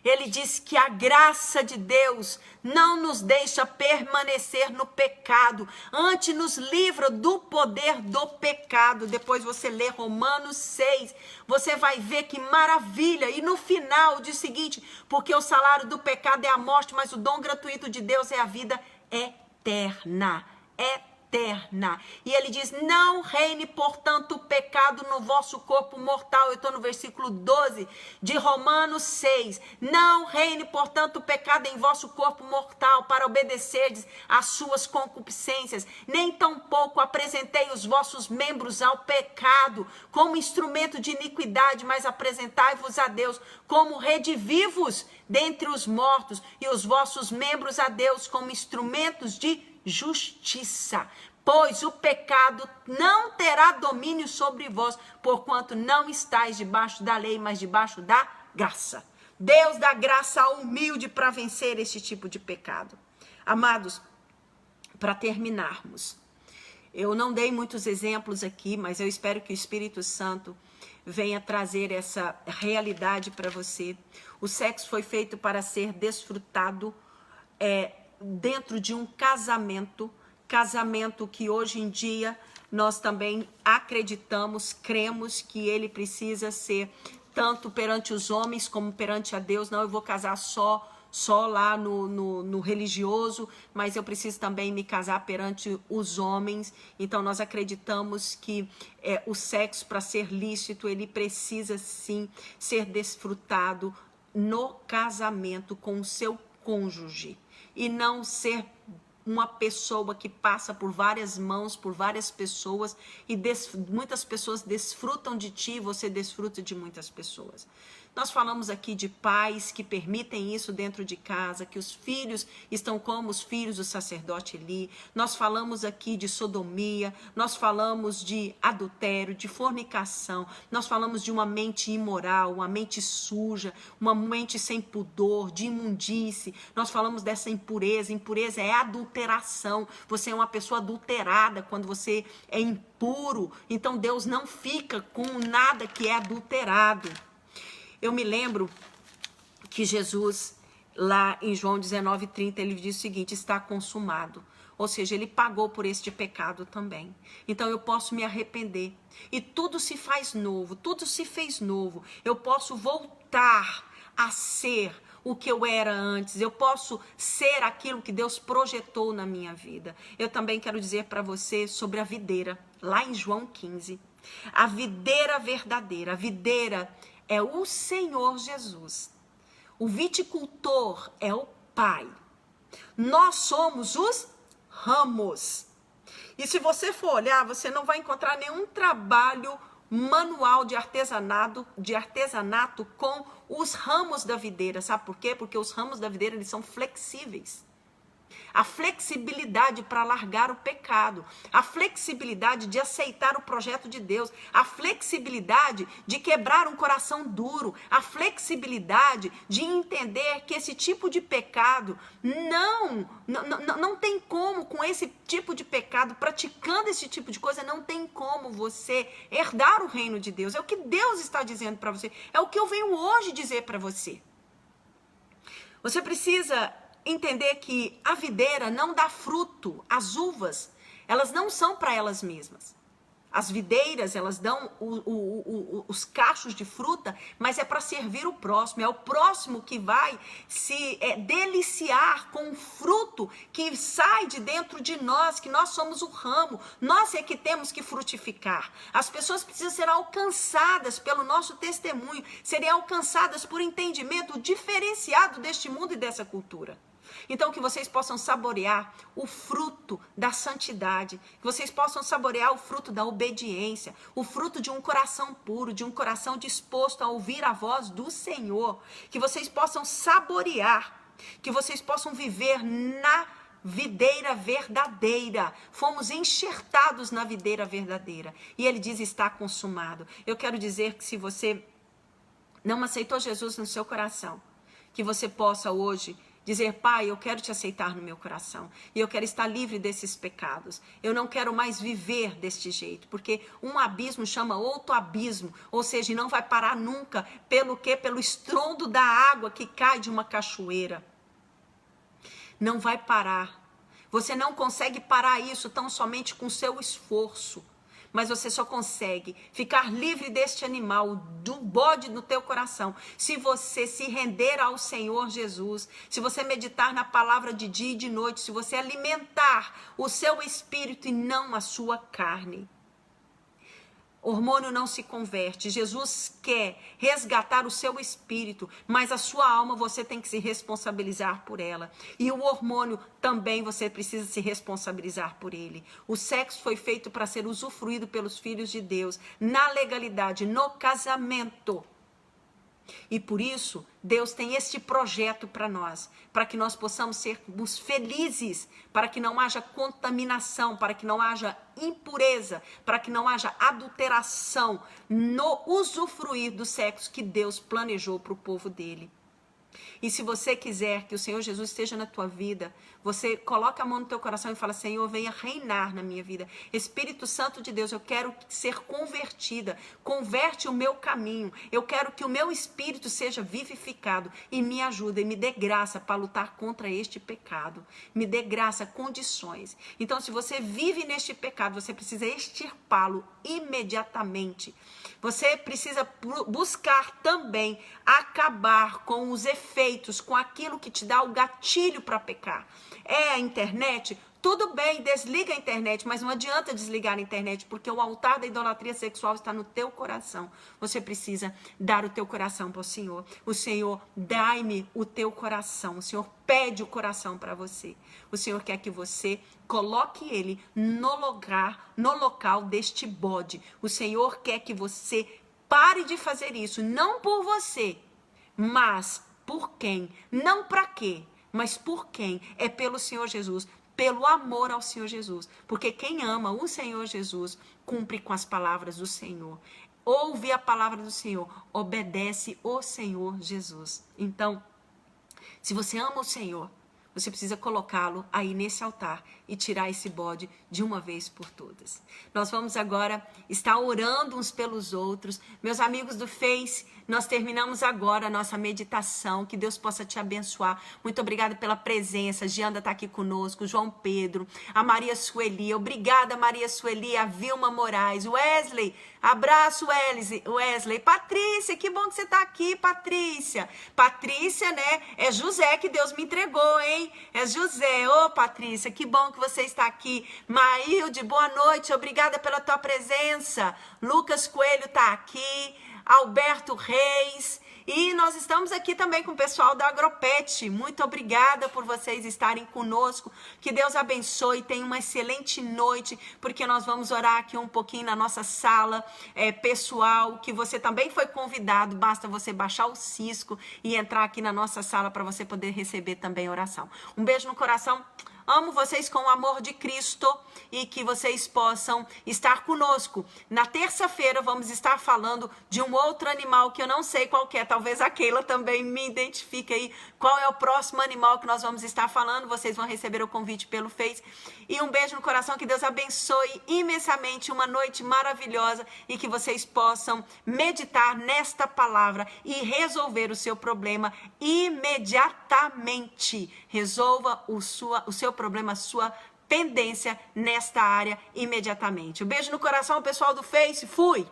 Ele diz que a graça de Deus não nos deixa permanecer no pecado, antes nos livra do poder do pecado. Depois você lê Romanos 6, você vai ver que maravilha. E no final diz o seguinte: porque o salário do pecado é a morte, mas o dom gratuito de Deus é a vida eterna. E ele diz: não reine, portanto, o pecado no vosso corpo mortal. Eu estou no versículo 12 de Romanos 6. Não reine, portanto, o pecado em vosso corpo mortal, para obedecerdes às suas concupiscências. Nem tampouco apresentei os vossos membros ao pecado como instrumento de iniquidade, mas apresentai-vos a Deus como redivivos dentre os mortos, e os vossos membros a Deus como instrumentos de justiça, pois o pecado não terá domínio sobre vós, porquanto não estáis debaixo da lei, mas debaixo da graça. Deus dá graça ao humilde para vencer esse tipo de pecado. Amados, para terminarmos, eu não dei muitos exemplos aqui, mas eu espero que o Espírito Santo venha trazer essa realidade para você. O sexo foi feito para ser desfrutado dentro de um casamento que hoje em dia nós também acreditamos, cremos que ele precisa ser tanto perante os homens como perante a Deus. Não, eu vou casar só lá no religioso, mas eu preciso também me casar perante os homens. Então nós acreditamos que o sexo, para ser lícito, ele precisa sim ser desfrutado no casamento com o seu cônjuge, e não ser uma pessoa que passa por várias mãos, por várias pessoas, e muitas pessoas desfrutam de ti, você desfruta de muitas pessoas. Nós falamos aqui de pais que permitem isso dentro de casa, que os filhos estão como os filhos do sacerdote Eli. Nós falamos aqui de sodomia, nós falamos de adultério, de fornicação, nós falamos de uma mente imoral, uma mente suja, uma mente sem pudor, de imundície. Nós falamos dessa impureza. Impureza é adulteração. Você é uma pessoa adulterada quando você é impuro. Então Deus não fica com nada que é adulterado. Eu me lembro que Jesus, lá em João 19:30, ele diz o seguinte: está consumado. Ou seja, ele pagou por este pecado também. Então eu posso me arrepender. E tudo se faz novo, tudo se fez novo. Eu posso voltar a ser o que eu era antes. Eu posso ser aquilo que Deus projetou na minha vida. Eu também quero dizer para você sobre a videira, lá em João 15. A videira verdadeira, a videira é o Senhor Jesus. O viticultor é o Pai. Nós somos os ramos. E se você for olhar, você não vai encontrar nenhum trabalho manual de artesanato com os ramos da videira. Sabe por quê? Porque os ramos da videira, eles são flexíveis. A flexibilidade para largar o pecado, a flexibilidade de aceitar o projeto de Deus, a flexibilidade de quebrar um coração duro, a flexibilidade de entender que esse tipo de pecado não tem como, com esse tipo de pecado, praticando esse tipo de coisa, não tem como você herdar o reino de Deus. É o que Deus está dizendo para você, é o que eu venho hoje dizer para você. Você precisa entender que a videira não dá fruto, as uvas, elas não são para elas mesmas. As videiras, elas dão os cachos de fruta, mas é para servir o próximo. É o próximo que vai se deliciar com o fruto que sai de dentro de nós, que nós somos o ramo. Nós é que temos que frutificar. As pessoas precisam ser alcançadas pelo nosso testemunho, serem alcançadas por entendimento diferenciado deste mundo e dessa cultura. Então, que vocês possam saborear o fruto da santidade, que vocês possam saborear o fruto da obediência, o fruto de um coração puro, de um coração disposto a ouvir a voz do Senhor, que vocês possam saborear, que vocês possam viver na videira verdadeira. Fomos enxertados na videira verdadeira. E ele diz: está consumado. Eu quero dizer que se você não aceitou Jesus no seu coração, que você possa hoje Dizer, Pai, eu quero te aceitar no meu coração. E eu quero estar livre desses pecados. Eu não quero mais viver deste jeito. Porque um abismo chama outro abismo. Ou seja, não vai parar nunca. Pelo quê? Pelo estrondo da água que cai de uma cachoeira. Não vai parar. Você não consegue parar isso tão somente com seu esforço. Mas você só consegue ficar livre deste animal, do bode no teu coração, se você se render ao Senhor Jesus, se você meditar na palavra de dia e de noite, se você alimentar o seu espírito e não a sua carne. Hormônio não se converte. Jesus quer resgatar o seu espírito, mas a sua alma você tem que se responsabilizar por ela. E o hormônio também você precisa se responsabilizar por ele. O sexo foi feito para ser usufruído pelos filhos de Deus, na legalidade, no casamento. E por isso, Deus tem este projeto para nós, para que nós possamos sermos felizes, para que não haja contaminação, para que não haja impureza, para que não haja adulteração no usufruir do sexo que Deus planejou para o povo dele. E se você quiser que o Senhor Jesus esteja na tua vida, você coloca a mão no teu coração e fala, Senhor, venha reinar na minha vida. Espírito Santo de Deus, eu quero ser convertida. Converte o meu caminho. Eu quero que o meu espírito seja vivificado e me ajude e me dê graça para lutar contra este pecado. Me dê graça, condições. Então, se você vive neste pecado, você precisa extirpá-lo imediatamente. Você precisa buscar também acabar com os efeitos, com aquilo que te dá o gatilho para pecar. É a internet? Tudo bem, desliga a internet, mas não adianta desligar a internet, porque o altar da idolatria sexual está no teu coração. Você precisa dar o teu coração para o Senhor. O Senhor, dai-me o teu coração. O Senhor pede o coração para você. O Senhor quer que você coloque ele no local deste bode. O Senhor quer que você pare de fazer isso, não por você, mas por quem? Não para quê, mas por quem? É pelo Senhor Jesus, pelo amor ao Senhor Jesus. Porque quem ama o Senhor Jesus, cumpre com as palavras do Senhor. Ouve a palavra do Senhor, obedece o Senhor Jesus. Então, se você ama o Senhor, você precisa colocá-lo aí nesse altar e tirar esse bode de uma vez por todas. Nós vamos agora estar orando uns pelos outros. Meus amigos do Face, nós terminamos agora a nossa meditação. Que Deus possa te abençoar. Muito obrigada pela presença. Gianda está aqui conosco, João Pedro, a Maria Sueli. Obrigada, Maria Sueli, a Vilma Moraes, Wesley. Abraço, Wesley. Patrícia, que bom que você está aqui, Patrícia. Patrícia, né? É José que Deus me entregou, hein? É José. Ô, Patrícia, que bom que você está aqui. Maílde, boa noite. Obrigada pela tua presença. Lucas Coelho está aqui. Alberto Reis. E nós estamos aqui também com o pessoal da Agropet. Muito obrigada por vocês estarem conosco. Que Deus abençoe. Tenha uma excelente noite, porque nós vamos orar aqui um pouquinho na nossa sala pessoal, que você também foi convidado. Basta você baixar o Cisco e entrar aqui na nossa sala para você poder receber também oração. Um beijo no coração. Amo vocês com o amor de Cristo e que vocês possam estar conosco. Na terça-feira vamos estar falando de um outro animal que eu não sei qual que é. Talvez a Keila também me identifique aí qual é o próximo animal que nós vamos estar falando. Vocês vão receber o convite pelo Face. E um beijo no coração, que Deus abençoe imensamente, uma noite maravilhosa e que vocês possam meditar nesta palavra e resolver o seu problema imediatamente. Resolva o seu problema, a sua pendência nesta área imediatamente. Um beijo no coração, pessoal do Face. Fui!